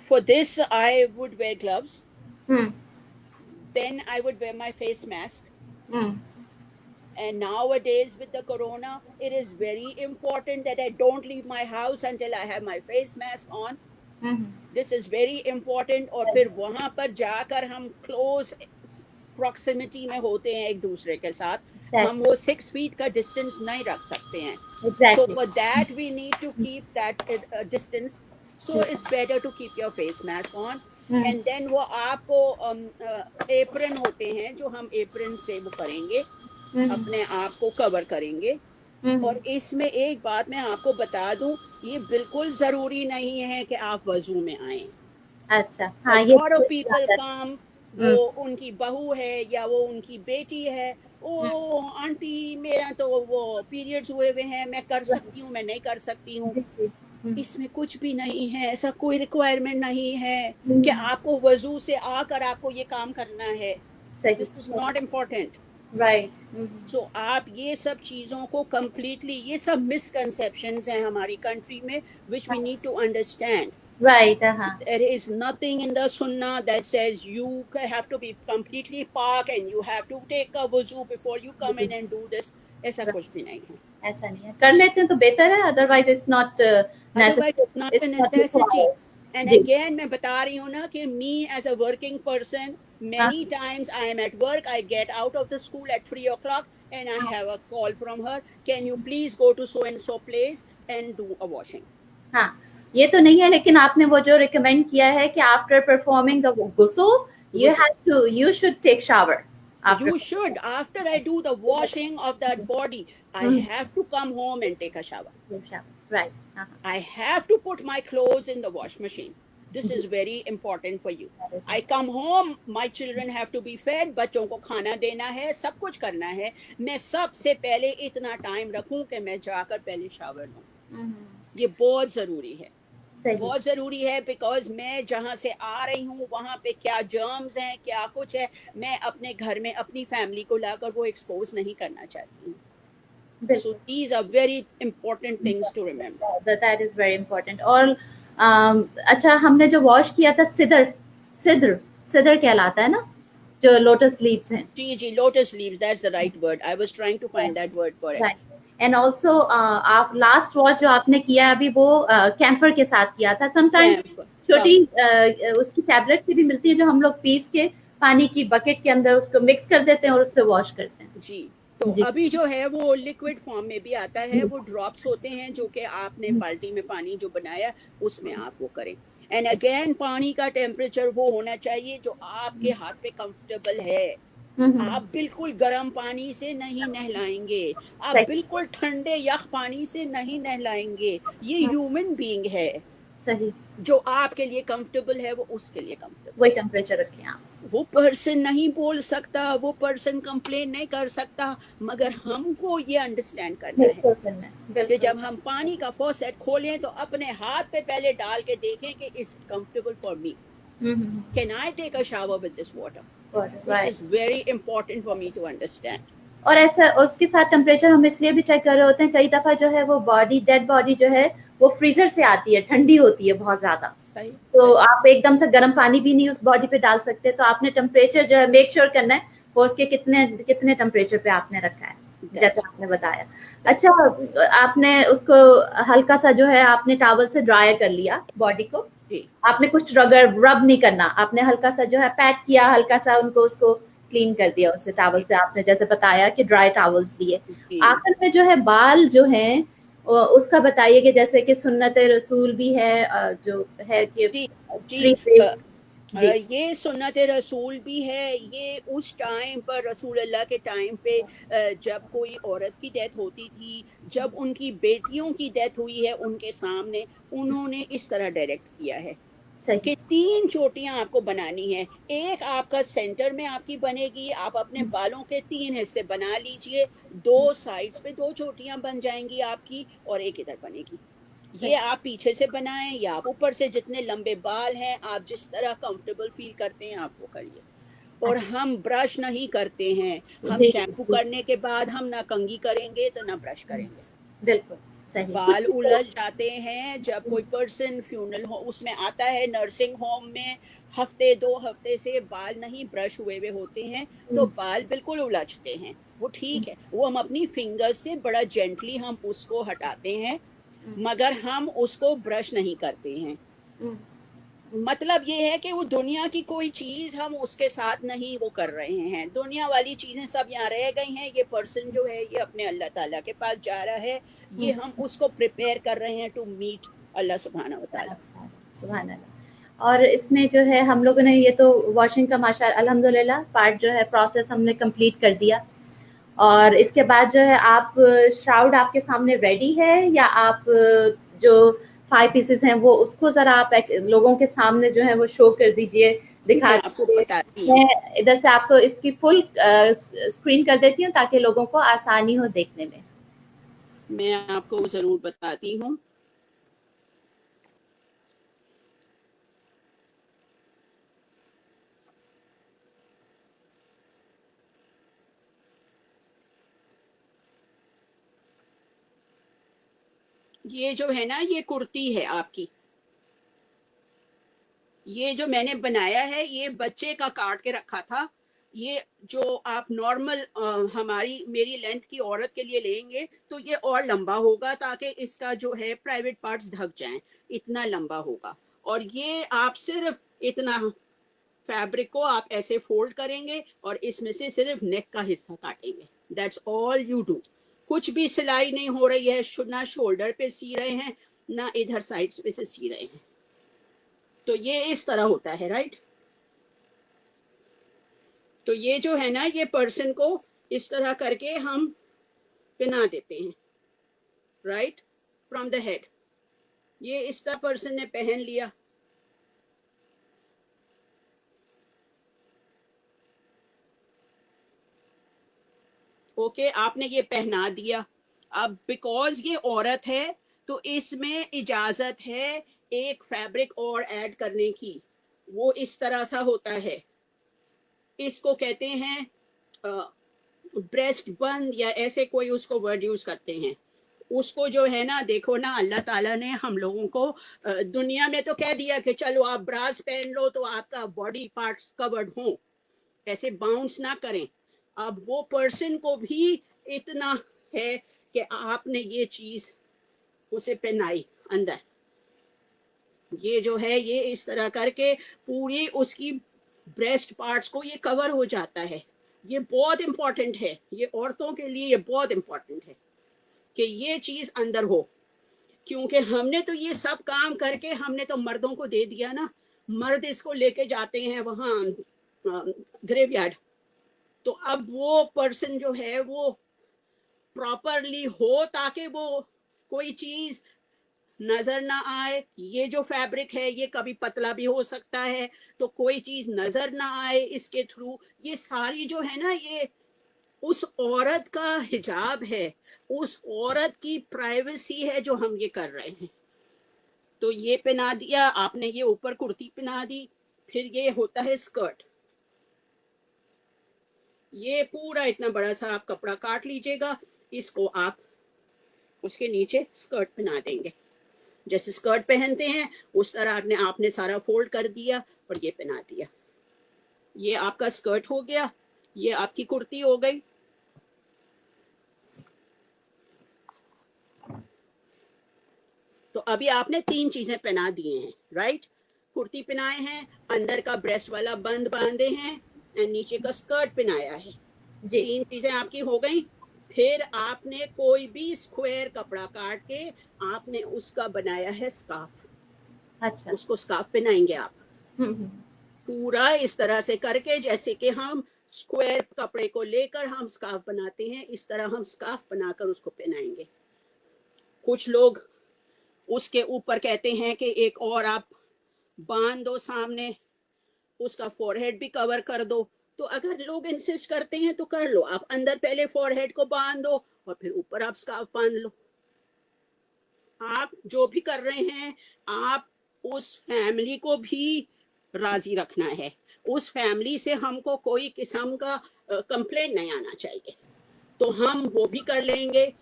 For this I would wear gloves, hmm, then I would wear my face mask. Hmm, And nowadays with the corona, it is very important that I don't leave my house until I have my face mask on. Hmm, this is very important. और फिर वहां पर जाकर हम close proximity में होते हैं एक दूसरे के साथ, हम एग्ज़ैक्टली, वो 6 फीट का डिस्टेंस नहीं रख सकते हैं। So exactly. for that we need to keep that distance. So hmm, it's better to keep your face mask on. Hmm, And then वो आपको एप्रन होते हैं जो हम एप्रन से वो करेंगे, हुँ, अपने आप को कवर करेंगे। हुँ, और इसमें एक बात मैं आपको बता दूं, ये बिल्कुल जरूरी नहीं है कि आप वजू में आए। अच्छा, A हाँ, ये lot of तो people come, वो हुँ, उनकी बहू है या वो उनकी बेटी है, हुँ, ओ आंटी मेरा तो वो पीरियड्स हुए हुए हैं, मैं कर राइट, सकती हूँ मैं नहीं कर सकती हूँ। जी, जी, हुँ, इसमें कुछ भी नहीं है, ऐसा कोई रिक्वायरमेंट नहीं है हुँ, कि आपको वजू से आकर आपको ये काम करना है। सही, दिस इज सही, नॉट इम्पोर्टेंट। राइट, हुँ, सो आप ये सब चीज़ों को कम्प्लीटली, ये सब मिसकंसेप्शंस हैं हमारी कंट्री में, विच वी हाँ, नीड टू अंडरस्टैंड। राइट, हाँ, There is nothing in the sunnah that says you have to be completely park and you have to take a wuzu before you come जी, in and do this. ऐसा right, कुछ भी नहीं है। ऐसा नहीं है, कर लेते हैं तो बेहतर है, otherwise it's not Otherwise necessary, it's not a it's not necessity. Required. And जी, again मैं बता रही हूँ ना कि me as a working person, हाँ, many times I am at work, I get out of the school at 3 o'clock and I हाँ, have a call from her, can you please go to so and so place and do a washing. हाँ, ये तो नहीं है, लेकिन आपने वो जो रिकमेंड किया है कि आफ्टर परफॉर्मिंग द गुस्ल Wuzu. You should take shower after. You should, after I do the washing of that body, I have to come home and take a shower. Right, हाँ, हाँ, I have to put my clothes in the wash machine. This ji, is very important for you. that is I come home, my children have to be fed, बच्चों को खाना देना है, सब कुछ करना है। मैं सबसे पहले इतना टाइम रखूं कि मैं जाकर पहले शावर लूं। हम्म, ये बहुत ज़रूरी है, सही, बहुत ज़रूरी है, बिकॉज मैं जहाँ से आ रही हूँ वहाँ पे क्या जर्म्स हैं, क्या कुछ है, मैं अपने घर में अपनी फैमिली को लाकर वो एक्सपोज नहीं करना चाहती हूँ। So बिल्कुल, these are very important things to remember. That is very important. और अच्छा, हमने जो वॉश किया था सिदर, सिद्र सिदर कहलाता है ना, जो लोटस लीव्स हैं। जी, lotus leaves, that's the right word. I was trying to find that word for it. Right, and also आप लास्ट वॉश जो आपने किया अभी वो कैम्फर के साथ किया था। Sometimes Camphor. छोटी उसकी टैबलेट भी मिलती है जो हम लोग पीस के पानी की बकेट के अंदर उसको मिक्स कर देते हैं और उससे वॉश करते हैं। जी, तो जी, अभी जो है वो लिक्विड फॉर्म में भी आता है, वो ड्रॉप्स होते हैं जो कि आपने बाल्टी में पानी जो बनाया उसमें आप वो करें। एंड अगेन पानी का टेम्परेचर वो होना चाहिए जो आपके हाथ पे कंफर्टेबल है। आप बिल्कुल गर्म पानी से नहीं नहलाएंगे, आप सही, बिल्कुल ठंडे यख पानी से नहीं नहलाएंगे। ये हाँ, ह्यूमन बीइंग है, सही, जो आपके लिए कंफर्टेबल है वो उसके लिए कंफर्टेबल। वही टेम्परेचर रखें आप। वो पर्सन नहीं बोल सकता, वो पर्सन कंप्लेन नहीं कर सकता, मगर हमको ये अंडरस्टैंड करना है बिल्कुल करना है, कि बिल्कुल। जब हम पानी का फॉसेट खोलें तो अपने हाथ पे पहले डाल के देखें कि is comfortable for me, can I take a shower with this water. This right, is very important for me to understand. और ऐसा उसके साथ टेम्परेचर हम इसलिए भी चेक कर रहे होते हैं, कई दफा जो है वो बॉडी, डेड बॉडी जो है वो फ्रीजर से आती है, ठंडी होती है बहुत ज्यादा, सही तो सही। आप एकदम से गर्म पानी भी नहीं उस बॉडी पे डाल सकते, तो आपने टेम्परेचर जो है मेक श्योर करना है वो उसके कितने कितने टेम्परेचर पे आपने रखा है, जैसे दैट्स आपने बताया। दैट्स अच्छा, आपने उसको हल्का सा जो है आपने टॉवल से ड्राई कर लिया बॉडी को, जी आपने कुछ रब नहीं करना, आपने हल्का सा जो है पैक किया, हल्का सा उनको उसको क्लीन कर दिया उससे टॉवल जी से, आपने जैसे बताया कि ड्राई टॉवल्स लिए। जी आखिर में जो है बाल जो हैं उसका बताइए कि जैसे कि सुन्नत रसूल भी है, जो है कि जी जी। 3 डेज। जी, ये सुन्नत रसूल भी है। ये उस टाइम पर रसूल अल्लाह के टाइम पे जब कोई औरत की डेथ होती थी, जब उनकी बेटियों की डेथ हुई है उनके सामने, उन्होंने इस तरह डायरेक्ट किया है सही। कि 3 चोटियाँ आपको बनानी है। एक आपका सेंटर में आपकी बनेगी, आप अपने बालों के 3 हिस्से बना लीजिए, 2 साइड्स पे 2 चोटियाँ बन जाएँगी आपकी और एक इधर बनेगी। ये सही। आप पीछे से बनाएँ या आप ऊपर से, जितने लंबे बाल हैं, आप जिस तरह कंफर्टेबल फ़ील करते हैं, आप वो करिए। और अच्छा। हम ब्रश नहीं करते हैं। हम जी, शैम्पू जी। करने के बाद हम ना कंघी करेंगे, तो ना ब्रश करेंगे। बिल्कुल, सही। कुछ बाल उलझ जाते हैं जब कोई पर्सन फ्यूनरल हो उसमें आता है, नर्सिंग होम में हफ्ते 2 हफ्ते से बाल नहीं ब्रश हुए हुए होते हैं, तो हुँ, बाल बिल्कुल उलझते हैं। वो हुँ, ठीक है, वो हम अपनी फिंगर्स से बड़ा जेंटली हम उसको हटाते हैं, हुँ, मगर हम उसको ब्रश नहीं करते हैं। हुँ। मतलब ये है कि वो दुनिया की कोई चीज़ हम उसके साथ नहीं वो कर रहे हैं। दुनिया वाली चीज़ें सब यहाँ रह गई हैं, ये पर्सन जो है ये अपने अल्लाह ताला के पास जा रहा है, ये हम उसको प्रिपेयर कर रहे हैं टू मीट अल्लाह सुब्हानहू व तआला। सुभान अल्लाह। और इसमें जो है हम लोगों ने ये तो वॉशिंग का माशा अल्हम्दुलिल्लाह पार्ट जो है प्रोसेस हमने कंप्लीट कर दिया। और इसके बाद जो है आप श्राउड आपके सामने रेडी है या आप जो 5 पीसेस हैं वो उसको ज़रा आप लोगों के सामने जो है वो शो कर दीजिए, दिखा मैं आपको दीजिए। बताती हूँ, मैं इधर से आपको इसकी फुल स्क्रीन कर देती हूँ ताकि लोगों को आसानी हो देखने में। मैं आपको ज़रूर बताती हूँ। ये जो है ना, ये कुर्ती है आपकी। ये जो मैंने बनाया है, ये बच्चे का काट के रखा था। ये जो आप नॉर्मल हमारी मेरी लेंथ की औरत के लिए लेंगे, तो ये और लंबा होगा ताकि इसका जो है प्राइवेट पार्ट्स ढक जाएं, इतना लंबा होगा। और ये आप सिर्फ इतना फैब्रिक को आप ऐसे फोल्ड करेंगे और इसमें से सिर्फ नेक का हिस्सा काटेंगे। That's all you do. कुछ भी सिलाई नहीं हो रही है, ना शोल्डर पे सी रहे हैं, ना इधर साइड्स पे से सी रहे हैं। तो ये इस तरह होता है, राइट। तो ये जो है ना, ये पर्सन को इस तरह करके हम पहना देते हैं, राइट, फ्रॉम द हेड। ये इस तरह पर्सन ने पहन लिया। ओके, आपने ये पहना दिया। अब बिकॉज ये औरत है, तो इसमें इजाजत है एक फैब्रिक और ऐड करने की। वो इस तरह सा होता है, इसको कहते हैं ब्रेस्ट बंद या ऐसे कोई उसको वर्ड यूज करते हैं। उसको जो है ना, देखो ना, अल्लाह ताला ने हम लोगों को दुनिया में तो कह दिया कि चलो आप ब्रास पहन लो तो आपका बॉडी पार्ट्स कवर्ड हो, ऐसे बाउंस ना करें। अब वो पर्सन को भी इतना है कि आपने ये चीज उसे पहनाई अंदर। ये जो है, ये इस तरह करके पूरी उसकी ब्रेस्ट पार्ट्स को ये कवर हो जाता है। ये बहुत इंपॉर्टेंट है, ये औरतों के लिए ये बहुत इंपॉर्टेंट है कि ये चीज अंदर हो। क्योंकि हमने तो ये सब काम करके हमने तो मर्दों को दे दिया ना। मर्द इसको लेके जाते हैं वहां ग्रेवयार्ड। तो अब वो पर्सन जो है वो प्रॉपरली हो, ताकि वो कोई चीज नजर ना आए। ये जो फैब्रिक है ये कभी पतला भी हो सकता है, तो कोई चीज नजर ना आए इसके थ्रू। ये सारी जो है ना, ये उस औरत का हिजाब है, उस औरत की प्राइवेसी है जो हम ये कर रहे हैं। तो ये पहना दिया आपने, ये ऊपर कुर्ती पहना दी। फिर ये होता है स्कर्ट। ये पूरा इतना बड़ा सा आप कपड़ा काट लीजिएगा, इसको आप उसके नीचे स्कर्ट पहना देंगे। जैसे स्कर्ट पहनते हैं उस तरह आपने आपने सारा फोल्ड कर दिया और ये पहना दिया। ये आपका स्कर्ट हो गया, ये आपकी कुर्ती हो गई। तो अभी आपने 3 चीजें पहना दिए हैं, राइट। कुर्ती पहनाए हैं, अंदर का ब्रेस्ट वाला बंद बांधे हैं, एंड नीचे का स्कर्ट पहनाया है। जी। 3 चीजें आपकी हो गई। फिर आपने कोई भी स्क्वायर कपड़ा काट के आपने उसका बनाया है स्कार्फ। अच्छा। उसको स्कार्फ पहनाएंगे आप, हुँ। पूरा इस तरह से करके, जैसे कि हम स्क्वायर कपड़े को लेकर हम स्कार्फ बनाते हैं, इस तरह हम स्कार्फ बनाकर उसको पहनाएंगे। कुछ लोग उसके ऊपर कहते हैं कि एक और आप बांध दो सामने, उसका फोरहेड भी कवर कर दो। तो अगर लोग इंसिस्ट करते हैं तो कर लो, आप अंदर पहले फोरहेड को बांध दो और फिर ऊपर आप स्कार्फ बांध लो। आप जो भी कर रहे हैं, आप उस फैमिली को भी राजी रखना है। उस फैमिली से हमको कोई किस्म का कंप्लेंट नहीं आना चाहिए, तो हम वो भी कर लेंगे।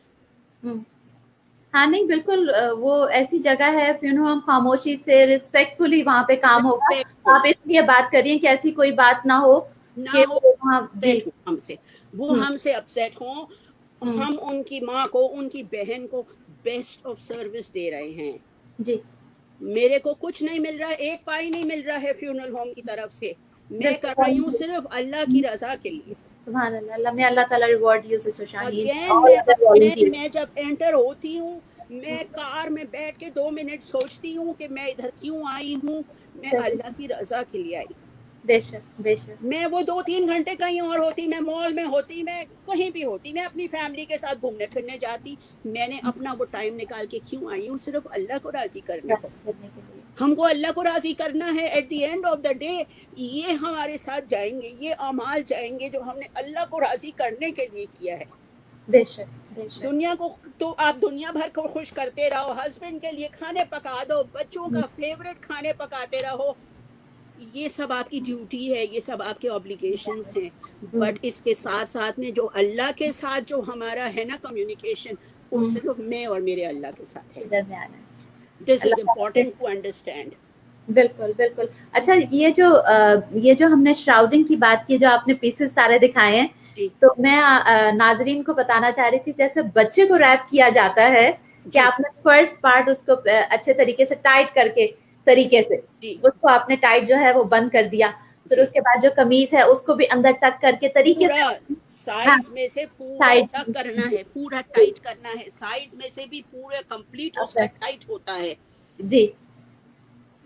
हाँ नहीं बिल्कुल, वो ऐसी जगह है फिर हम खामोशी से रिस्पेक्टफुली वहाँ पे काम होगा। आप इसलिए बात करिए कि ऐसी कोई बात ना हो ना कि हो वहाँ जी अपसेट हो हमसे, वो हमसे अपसेट हो। हम उनकी माँ को, उनकी बहन को बेस्ट ऑफ सर्विस दे रहे हैं। जी मेरे को कुछ नहीं मिल रहा है, एक पाई नहीं मिल रहा है फ्यूनरल होम की तरफ से। मैं कर रही हूँ सिर्फ अल्लाह की रजा के लिए। सुभान अल्लाह, अल्लाह अल्लाह ताला reward you sister Shaheen again और अदर वॉलंटियर्स। मैं जब एंटर होती हूँ, मैं कार में बैठ के 2 मिनट सोचती हूँ कि मैं इधर क्यों आई हूँ। मैं अल्लाह की रजा के लिए आई। बेशक बेशक। मैं वो 2-3 घंटे कहीं और होती, मैं मॉल में होती, मैं कहीं भी होती, मैं अपनी फैमिली के साथ घूमने फिरने जाती। मैंने अपना वो टाइम निकाल के क्यों आई हूँ? सिर्फ अल्लाह को राजी करने को। करने के लिए हमको अल्लाह को राजी करना है। At the end of the day ये हमारे साथ जाएंगे, ये अमाल जाएंगे जो हमने अल्लाह को राजी करने के लिए किया है। बेशक बेशक। दुनिया को तो आप दुनिया भर को खुश करते रहो, हस्बैंड के लिए खाने पका दो, बच्चों का फेवरेट खाने पकाते रहो, ये सब आपकी ड्यूटी है, ये सब आपके ऑब्लिगेशंस हैं। बट इसके साथ साथ में जो अल्लाह के साथ जो हमारा है ना कम्युनिकेशन, वो सिर्फ मैं और मेरे अल्लाह के साथ है। इधर में आना है। This is all important to understand. बिल्कुल बिल्कुल। अच्छा ये जो हमने श्राउडिंग की बात की, जो आपने पीसेस सारे दिखाए हैं, जी तो मैं नाजरीन को बताना चाह रही थी जैसे बच्चे को रैप किया जाता है कि जी आपने फर्स्ट पार्ट उसको अच्छे तरीके से टाइट करके तरीके से जी उसको आपने टाइट जो है वो बंद कर दिया, फिर जी। उसके बाद जो कमीज है उसको भी अंदर तक करके तरीके से। पूरा हाँ साइड्स में से पूरा साइड तक करना है, पूरा टाइट करना है, साइड्स में से भी पूरे कंप्लीट उसका टाइट होता है। जी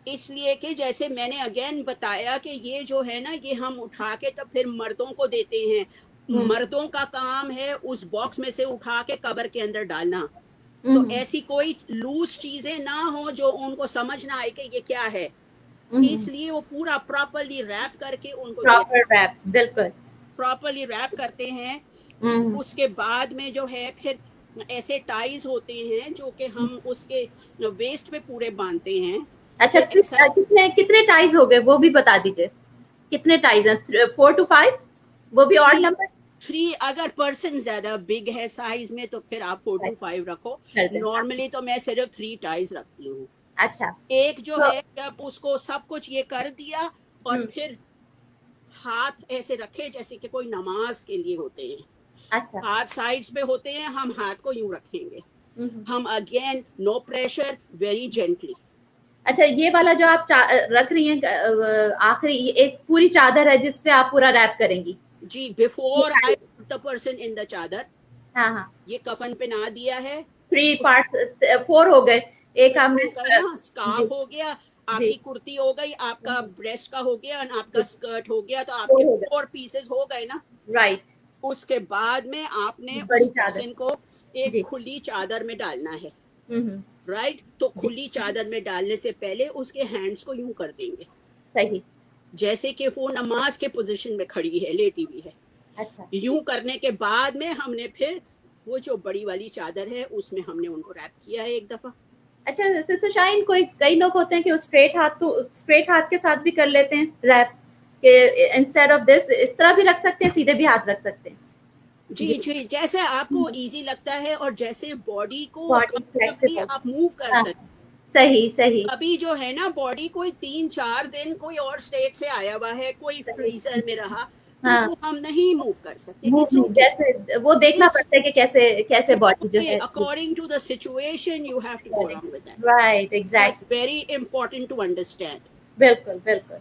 इसलिए कि जैसे मैंने अगेन बताया कि ये जो है ना, ये हम उठा के तब फिर मर्दों को देते हैं। मर्दों का काम है उस बॉक्स में से उठा के कबर के अंदर डालना। तो ऐसी कोई लूज चीजें ना हो जो उनको समझ ना आए कि ये क्या है, इसलिए वो पूरा प्रॉपरली रैप करके उनको प्रॉपर रैप बिल्कुल। प्रॉपरली रैप करते हैं। हम्म। उसके बाद में जो है फिर ऐसे टाइज होते हैं जो कि हम उसके वेस्ट पे पूरे बांधते हैं। अच्छा फिर ऐसा कितने कितने टाइज हो गए वो भी बता दीजिए, कितने टाइज हैं? 4 to 5, वो भी ऑड 3 नंबर 3 अगर पर्सन ज्यादा बिग है साइज में तो फिर आप 4 to 5 रखो। कर दें। नॉर्मली तो मैं सिर्फ 3 टाइज रखती हूँ। अच्छा एक जो तो है जब उसको सब कुछ ये कर दिया और फिर हाथ ऐसे रखे जैसे कि कोई नमाज के लिए होते हैं, अच्छा हाथ साइड्स पे होते हैं, हम हाथ को यूं रखेंगे। हम again no pressure, very gently. अच्छा ये वाला जो आप रख रही हैं आखिरी ये एक पूरी चादर है जिस पे आप पूरा रैप करेंगी? जी before I put the person in the चादर, हाँ हाँ ये कफन पे ना दिया है। 3 उस पार्ट, 4 हो गए। एक 4 हमने हो गए ना, जी स्कार्फ हो गया, जी आपकी कुर्ती हो गई, आपका ब्रेस्ट का हो गया और आपका स्कर्ट हो गया, तो 4 आपके हो गए 4 पीसेस हो गए ना। राइट। उसके बाद में आपने उस बड़ी चादर पर्सन को एक जी खुली चादर में डालना है। हम्म। राइट, तो जी खुली चादर में डालने से पहले उसके हैंड्स को यूं कर देंगे सही। जैसे कि वो नमाज के पोजीशन में खड़ी है, लेटी हुई है। अच्छा यूं करने के बाद में हमने फिर वो जो बड़ी वाली चादर है उसमें हमने उनको रैप किया है एक दफा। अच्छा सिस्टर शाइन, कई लोग होते हैं कि वो स्ट्रेट हाथ के साथ भी कर लेते हैं रैप के, इंस्टेड ऑफ दिस इस तरह भी रख सकते हैं, सीधे भी हाथ रख सकते हैं। जी जी जी, जैसे आपको इजी लगता है और जैसे बॉडी को बॉडी कंफर्टेबली फ्लेक्सिबल। आप मूव कर हाँ सकते। सही सही अभी जो है ना बॉडी कोई 3-4 दिन कोई और स्टेट से आया हुआ है, कोई सही। फ्रीजर में रहा, तो हाँ वो हम नहीं मूव कर सकते। वो इट्स भी ओके। जैसे वो देखना पड़ता है कि कैसे कैसे It's बॉडी जो okay. है। According to the situation, you have to go along with that. Right That's exactly very important to understand. बिल्कुल बिल्कुल।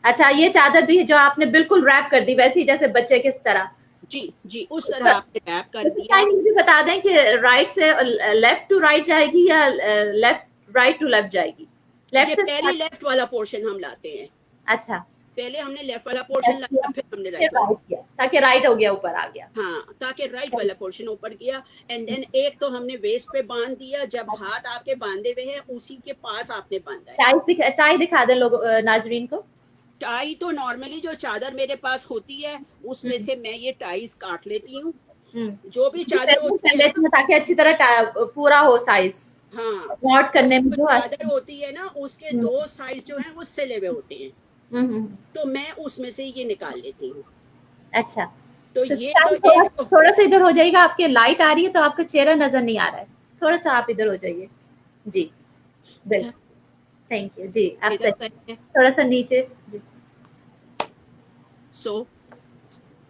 अच्छा ये चादर भी जो आपने बिल्कुल रैप कर दी वैसी जैसे बच्चे की तरह, जी जी, उस तरह आपने टैप कर तो दिया। मुझे बता दें कि राइट से लेफ्ट टू राइट जाएगी या लेफ्ट राइट टू लेफ्ट जाएगी? ये लेफ्ट से पहले start- लेफ्ट वाला पोर्शन हम लाते हैं। अच्छा पहले हमने लेफ्ट वाला पोर्शन लगाया, फिर हमने राइट वाला, राइट किया ताकि राइट हो गया, ऊपर आ गया। हाँ, ताकि राइट वाला पोर्शन ऊपर गया। एंड देन एक तो हमने वेस्ट पे बांध दिया, जब हाथ आपके बांधे हुए हैं उसी के पास आपने बांधा है। टाई दिखा दें लोग नाजरीन को। टाई तो नॉर्मली जो चादर मेरे पास होती है उसमें से मैं ये टाइज काट लेती हूँ। जो भी चादर होती है ताकि अच्छी तरह पूरा हो साइज। हाँ, नॉट करने में जो चादर होती है ना उसके दो साइड जो हैं वो सिले हुए होते हैं, तो मैं उसमें से ये निकाल लेती हूँ। अच्छा, तो ये तो थोड़ा सा इधर हो जाएगा, आपके लाइट आ रही है तो आपका चेहरा नजर नहीं आ रहा है, थोड़ा सा आप इधर हो जाइए। जी बिल्कुल, थैंक यू जी। आप थोड़ा सा नीचे जी।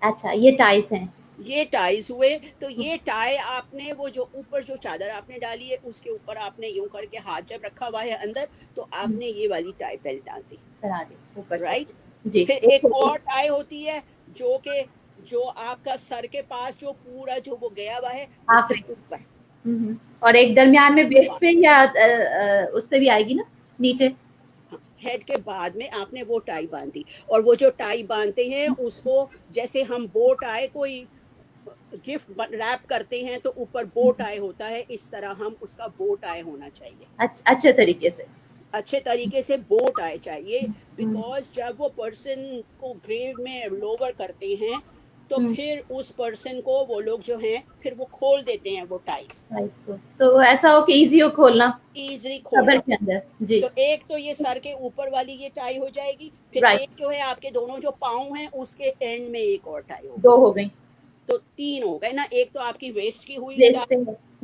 अच्छा, ये टाइज हैं, ये टाइज हुए। तो ये टाई आपने वो जो ऊपर जो चादर आपने डाली है उसके ऊपर आपने यूं करके हाथ जब रखा हुआ है अंदर, तो आपने ये वाली टाई पहले डाल दी, राइट जी। फिर एक और टाई होती है जो आपका सर के पास जो पूरा जो वो गया हुआ है उसके ऊपर, और एक दरमियान में वेस्ट पे या उस पे भी आएगी ना नीचे, हेड के बाद में आपने वो टाई बांधी। और वो जो टाई बांधते हैं उसको जैसे हम बो टाई कोई गिफ्ट रैप करते हैं तो ऊपर बो टाई होता है, इस तरह हम उसका बो टाई होना चाहिए, अच्छे तरीके से बो टाई चाहिए। बिकॉज जब वो पर्सन को ग्रेव में लोवर करते हैं तो फिर उस पर्सन को वो लोग जो हैं फिर वो खोल देते हैं वो टाइज, तो ऐसा हो कि इजी हो खोलना, इजीली खोलना के अंदर जी। तो एक तो ये सर के ऊपर वाली ये टाई हो जाएगी, फिर एक जो है आपके दोनों जो पाँव हैं उसके एंड में एक और टाई होगी, 2 हो गई, तो 3 हो गए ना। एक तो आपकी वेस्ट की हुई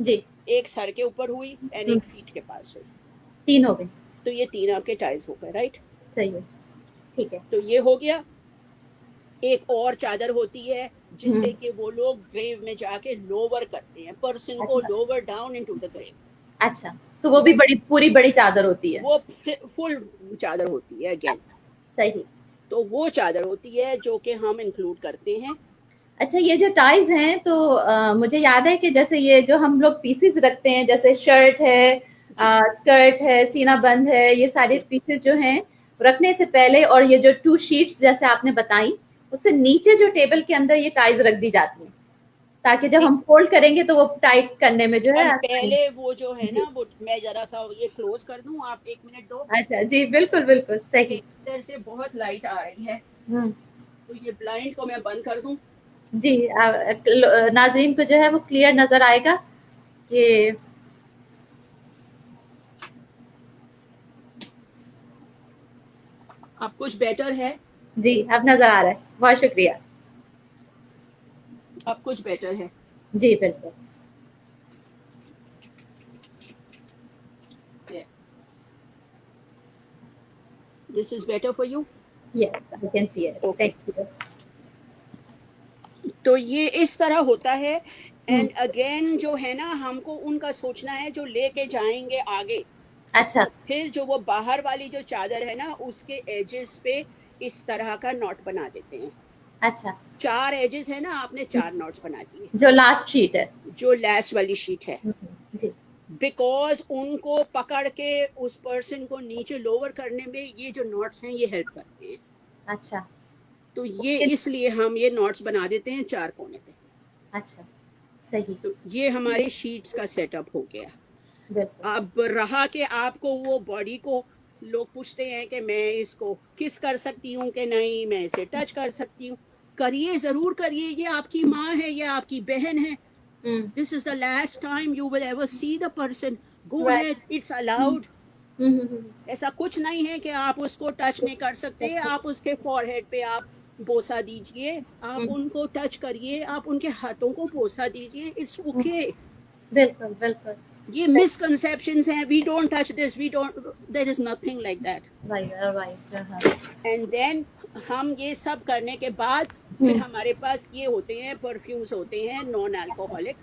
जी, एक सर के ऊपर हुई एंड एक फीट के पास हुई, 3 हो गई। तो ये 3 आपके टाइज हो गए, राइट? सही है, ठीक है। तो ये हो गया। एक और चादर होती है जिससे कि वो लोग ग्रेव में जाके लोवर करते हैं, पर्सन को lower down into the grave. अच्छा, तो वो भी पूरी बड़ी चादर होती है, वो फुल चादर होती है अगेन, सही। तो वो चादर होती है जो कि हम इंक्लूड करते हैं। अच्छा, ये जो टाइज हैं तो मुझे याद है कि जैसे ये जो हम लोग पीसेस रखते हैं, जैसे शर्ट है, स्कर्ट है, सीना बंद है, ये सारे पीसेस जो हैं रखने से पहले, और ये जो 2 शीट्स जैसे आपने बताई, उससे नीचे जो टेबल के अंदर ये टाइज रख दी जाती है ताकि जब हम फोल्ड करेंगे तो वो टाइट करने में जो है पहले वो जो है ना वो मैं जरा सा ये क्लोज कर दूं, आप 1 मिनट दो। अच्छा जी, बिल्कुल सही। इधर से बहुत लाइट आ रही है, तो ये ब्लाइंड को मैं बंद कर दूं जी। नाजरीन को जो है वो क्लियर नजर आएगा कि अब कुछ बेटर है जी, अब नजर आ रहा है, बहुत शुक्रिया। अब कुछ बेटर है जी, बिल्कुल। This is better for you? Yes, I can see it. Okay. Thank you. तो ये इस तरह होता है। एंड अगेन जो है ना हमको उनका सोचना है जो लेके जाएंगे आगे। अच्छा, तो फिर जो वो बाहर वाली जो चादर है ना उसके एजेस पे इस तरह का नॉट बना देते हैं। अच्छा, 4 एजेस है ना, आपने 4 नॉट्स बना दिए, जो लास्ट शीट है, जो लास्ट वाली शीट है, बिकॉज उनको पकड़ के उस पर्सन को नीचे लोअर करने में ये जो नॉट्स हैं ये हेल्प करते हैं। अच्छा, तो ये इसलिए हम ये नॉट्स बना देते हैं 4 कोने पे। अच्छा, सही। तो ये हमारे शीट्स का सेटअप हो गया। अब रहा कि आपको वो बॉडी को लोग पूछते हैं कि मैं इसको किस कर सकती हूँ कि नहीं, मैं इसे टच कर सकती हूँ। करिए, जरूर करिए, ये आपकी माँ है, ये आपकी बहन है। This is the last time you will ever see the person. Go ahead, it's allowed. ऐसा कुछ नहीं है कि आप उसको टच नहीं कर सकते। आप उसके फॉरहेड पे आप बोसा दीजिए, आप उनको टच करिए, आप उनके हाथों को बोसा दीजिए, इट्स ओके। बिल्कुल। ये मिसकंसेप्शंस हैं, we don't touch this, we don't, there is nothing like that. Right. And then हम ये सब करने के बाद फिर हमारे पास ये होते हैं परफ्यूम्स होते हैं नॉन अल्कोहलिक,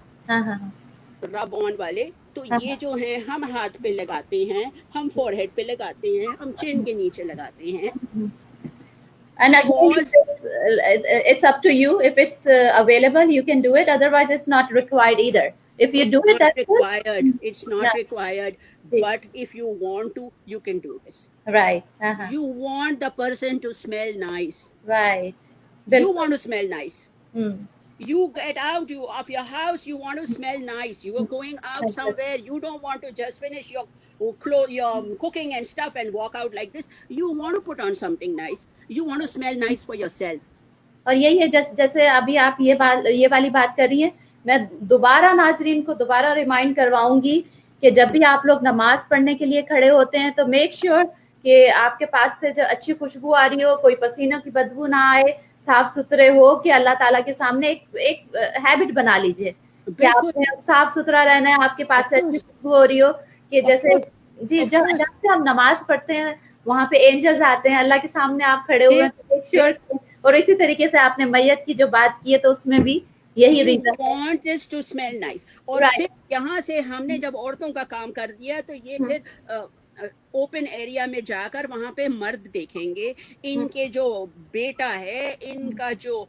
रब ऑन वाले। तो ये जो है हम हाथ पे लगाते हैं, हम फोरहेड पे लगाते हैं, हम चिन के नीचे लगाते हैं। And again, it's up to you. If it's available, you can do it. Otherwise, it's not required either. if you do it, Not that's required. good. It's not Yeah. required. Ji, But if you want to, you can do this. right. You want the person to smell nice. Right. You बिल्कुल. want to smell nice. Hmm. You get out of your house, you want to smell nice. You are going out Exactly. somewhere, you don't want to just finish your cooking and stuff and walk out like this. You want to put on something nice. You want to smell nice for yourself. और यही है, जैसे अभी आप ये वाली बात कर रही हैं, मैं दोबारा नाजरीन को दोबारा रिमाइंड करवाऊंगी कि जब भी आप लोग नमाज पढ़ने के लिए खड़े होते हैं तो मेक श्योर कि आपके पास से जो अच्छी खुशबू आ रही हो, कोई पसीनों की बदबू ना आए, साफ सुथरे हो, कि अल्लाह ताला के सामने एक हैबिट बना लीजिए कि बिल्कुल. आपने साफ सुथरा रहना है, आपके पास Of से अच्छी course. खुशबू हो रही हो, कि Of जैसे course. जी Of जब course. जब से हम नमाज पढ़ते हैं वहां पे एंजल्स आते हैं, अल्लाह के सामने आप खड़े हुए हैं, तो मेक श्योर. और इसी तरीके से आपने मैयत की जो बात की है तो उसमें भी यही You रीजन है. want this to smell nice. और Right. फिर यहाँ से हमने जब औरतों का काम कर दिया तो ये फिर ओपन एरिया में जाकर वहां पे मर्द देखेंगे, इनके जो बेटा है, इनका जो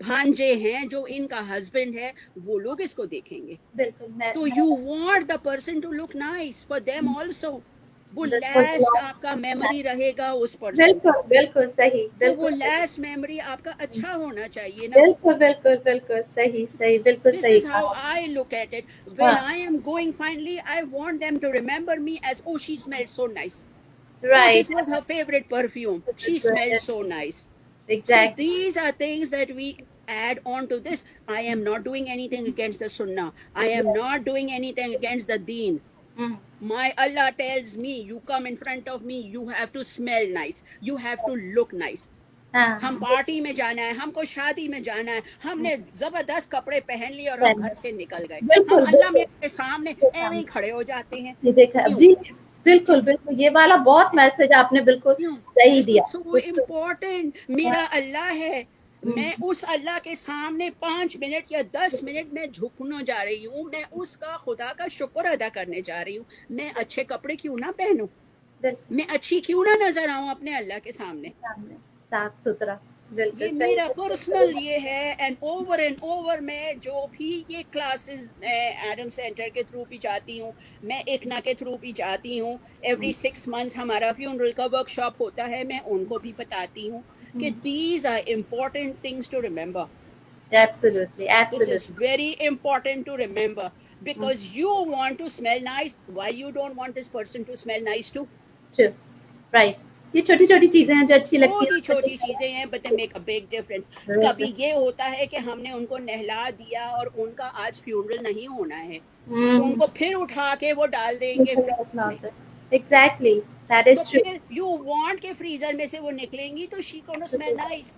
भांजे हैं, जो इनका हस्बैंड है, वो लोग इसको देखेंगे. बिल्कुल. तो you want the person to look nice for them also. वो बिल्कुल. लास्ट आपका मेमोरी रहेगा उस पर्सन का. बिल्कुल बिल्कुल सही. तो वो बिल्कुल लास्ट मेमोरी आपका अच्छा होना चाहिए ना. बिल्कुल बिल्कुल बिल्कुल सही सही. बिल्कुल This सही is how कहा. I look at it. When हाँ. I am going finally, I want them to remember me as, oh, she smelled so nice. Oh, Right. this was her favorite perfume. She smelled so nice. So Exactly. these are things that we add on to this. I am not doing anything against the Sunnah. I am not doing anything against the Deen. Hmm. My Allah tells me, you come in front of me, you have to smell nice. You have to look nice. हाँ. हम party में जाना है, हमको शादी में जाना है, हमने जबरदस्त कपड़े पहन लिए और हम घर से निकल गए. बिल्कुल, हम अल्लाह बिल्कुल. के सामने ऐਵੇਂ ही खड़े हो जाते हैं. ये देखा क्यों? जी. बिल्कुल बिल्कुल. ये वाला बहुत मैसेज आपने बिल्कुल क्यों? सही This दिया. is so important. मेरा अल्लाह है, मैं उस अल्लाह के सामने 5 मिनट या 10 मिनट में झुकने जा रही हूँ. मैं उसका खुदा का शुक्र अदा करने जा रही हूँ. मैं अच्छे कपड़े क्यों ना पहनूं, बिल्कुल. मैं अच्छी क्यों ना नजर आऊं अपने अल्लाह के सामने. सामने साफ सुथरा. बिल्कुल ये सही. मेरा पर्सनल ये है. एंड ओवर मैं जो भी ये क्लासेस मैं एडम सेंटर के थ्रू भी जाती हूँ, मैं इकना के थ्रू भी जाती हूँ. एवरी 6 मंथ्स हमारा फ्यूनरल का वर्कशॉप होता है, मैं उनको भी बताती हूँ कि these are important things to remember. Absolutely. This Absolutely. is very important to remember because you want to smell nice. Why you don't want this person to smell nice too? True. Right. ये छोटी छोटी चीजें हैं जो अच्छी लगती छोटी हैं. छोटी चीजें हैं but they make a big difference. कभी ये होता है कि हमने उनको नहला दिया और उनका आज फ्यूनरल नहीं होना है, उनको फिर उठा के वो डाल देंगे फ्रिज में. Exactly. That तो is true. फिर you want के फ्रीजर में से वो निकलेंगी तो she gonna smell nice.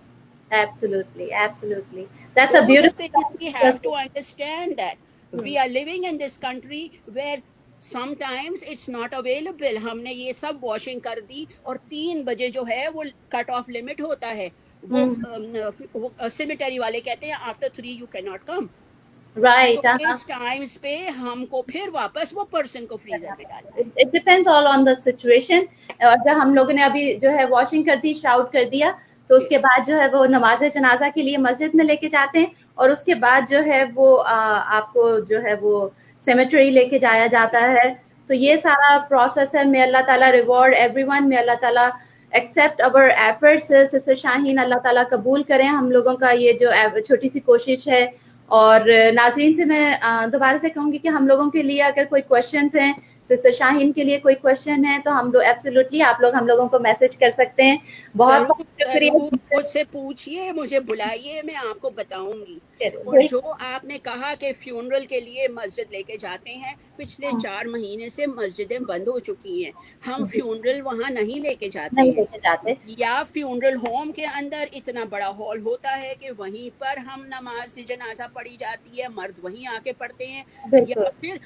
Absolutely. Absolutely. That's a Those are beautiful. things we have to understand that we are living in this country where sometimes it's not available. हमने ये सब washing कर दी और 3 बजे जो है वो कट ऑफ लिमिट होता है. वो सिमेटरी वाले कहते हैं after 3 you cannot come. Right. तो इस टाइम्स पे हमको फिर वापस वो पर्सन को फ्रीजर में डालना है. It depends all on the situation. और जब हम लोगों ने अभी जो है वॉशिंग कर दी, शाउट कर दिया, तो उसके बाद जो है वो नमाज जनाजा के लिए मस्जिद में लेके जाते हैं और उसके बाद जो है वो आपको जो है वो सेमेटरी लेके जाया जाता है. तो ये सारा प्रोसेस है. मे अल्लाह ताला रिवॉर्ड एवरीवन. मे अल्लाह ताला accept our efforts. Sister Shaheen, Allah ताला कबूल करें हम लोगों का ये जो छोटी सी कोशिश है. और नाज़रीन से मैं दोबारा से कहूँगी कि हम लोगों के लिए अगर कोई क्वेश्चंस हैं, सिस्टर शाहीन के लिए कोई क्वेश्चन है तो हम लोग एब्सोल्युटली आप लोग हम लोगों को मैसेज कर सकते हैं. बहुत बहुत शुक्रिया. मुझसे पूछिए, मुझे बुलाइए, मैं आपको बताऊंगी. और जो आपने कहा कि फ्यूनरल के लिए मस्जिद लेके जाते हैं, पिछले 4 महीने से मस्जिदें बंद हो चुकी हैं. हम फ्यूनरल वहाँ नहीं लेके जाते. या फ्यूनरल होम के अंदर इतना बड़ा हॉल होता है कि वहीं पर हम नमाज जनाजा पढ़ी जाती है, मर्द वहीं आके पढ़ते हैं, या फिर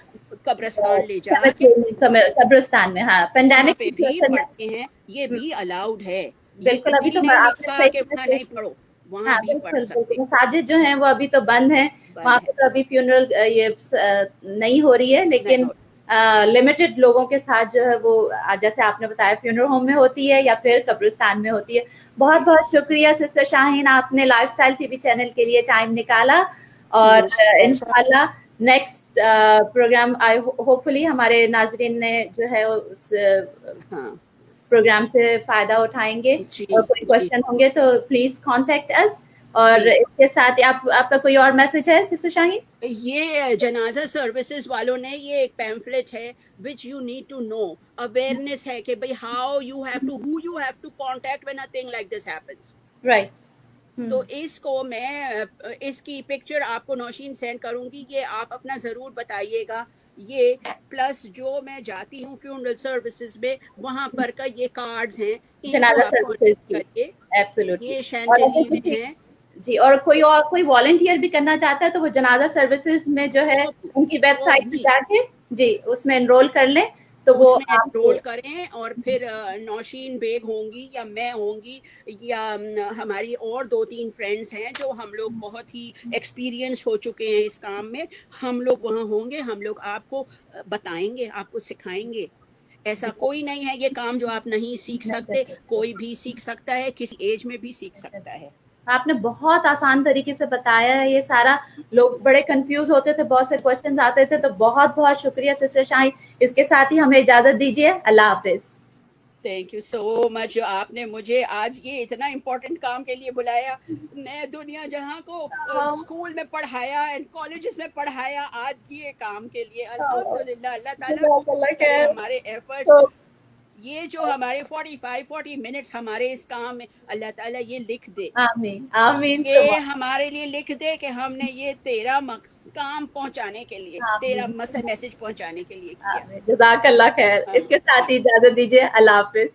कब्रिस्तान ले जाके कब्रिस्तान में. हाँ, पेंडेमिक पे भी पढ़ते हैं. ये भी अलाउड है. बिल्कुल. अभी तो नहीं पढ़ो, वहाँ भी पढ़ सकते हैं. मसाजिद जो हैं वो अभी तो बंद हैं. वहाँ पे तो अभी फ्यूनरल ये नहीं हो रही है, लेकिन लिमिटेड लोगों के साथ जो है वो जैसे आपने बताया फ्यूनरल होम में होती है या फिर कब्रिस्तान में होती है. बहुत बहुत शुक्रिया सिस्टर शाहीन, आपने लाइफस्टाइल टीवी चैनल के लिए टाइम निकाला. और माशाल्लाह। इंशाल्लाह नेक्स्ट प्रोग्राम आई होपफुली हमारे नाजरीन ने जो है उस हाँ प्रोग्राम से फायदा उठाएंगे जी और कोई जी क्वेश्चन होंगे तो प्लीज कांटेक्ट अस। और जी। इसके साथ ही आपका कोई और मैसेज है सिस्टर शाहीन? ये जनाजा सर्विसेज वालों ने ये एक पैम्फलेट है which you need to know, awareness है कि भाई how you have to, who you have to contact when a thing like this happens. Right. तो इसको मैं इसकी पिक्चर आपको नौशीन सेंड करूंगी, ये आप अपना ज़रूर बताइएगा। ये प्लस जो मैं जाती हूँ फ्यूनरल सर्विसेज में वहाँ पर का ये कार्ड्स हैं, इनको जनाजा आप सर्विसेज कांटेक्ट की करिए। एब्सोल्युटली। ये और अगर शैंटिली में किसी हैं। जी और कोई वॉलंटियर भी करना चाहता है तो वो जनाजा सर्विसेज में जो है वो उनकी वो वेबसाइट पे भी जाके जी उसमें एनरोल कर लें तो वो उसमें आपको। एनरोल करें, और फिर नौशीन बेग होंगी या मैं होंगी या हमारी और 2-3 फ्रेंड्स हैं जो हम लोग बहुत ही एक्सपीरियंस हो चुके हैं इस काम में। हम लोग वहाँ होंगे, हम लोग आपको बताएंगे, आपको सिखाएंगे। ऐसा कोई नहीं है ये काम जो आप नहीं सीख सकते, कोई भी सीख सकता है, किसी एज में भी सीख सकता है। आपने बहुत आसान तरीके से बताया है ये सारा। लोग बड़े कंफ्यूज होते थे, बहुत से क्वेश्चंस आते थे, तो बहुत बहुत शुक्रिया सिस्टर शाही। इसके साथ ही हमें इजाजत दीजिए। अल्लाह हाफिज। थैंक यू सो मच, आपने मुझे आज ये इतना इम्पोर्टेंट काम के लिए बुलाया। मैं दुनिया जहाँ को स्कूल में पढ़ाया एंड कॉलेजेस में पढ़ाया, आज ये काम के लिए अल्हम्दुलिल्लाह। अल्लाह ताला जज़ाकल्लाह करे खैर। हमारे एफर्ट्स, तो ये जो हमारे 45-40 मिनट्स हमारे इस काम में, अल्लाह ताला ये लिख दे, आमीन आमीन ये सुबह। हमारे लिए लिख दे कि हमने ये तेरा काम पहुंचाने के लिए, तेरा आमीन मैसेज पहुंचाने के लिए किया। आमीन। जज़ाकल्लाह खैर। हाँ इसके साथ हाँ। ही इजाजत दीजिए। अल्लाह हाफिज।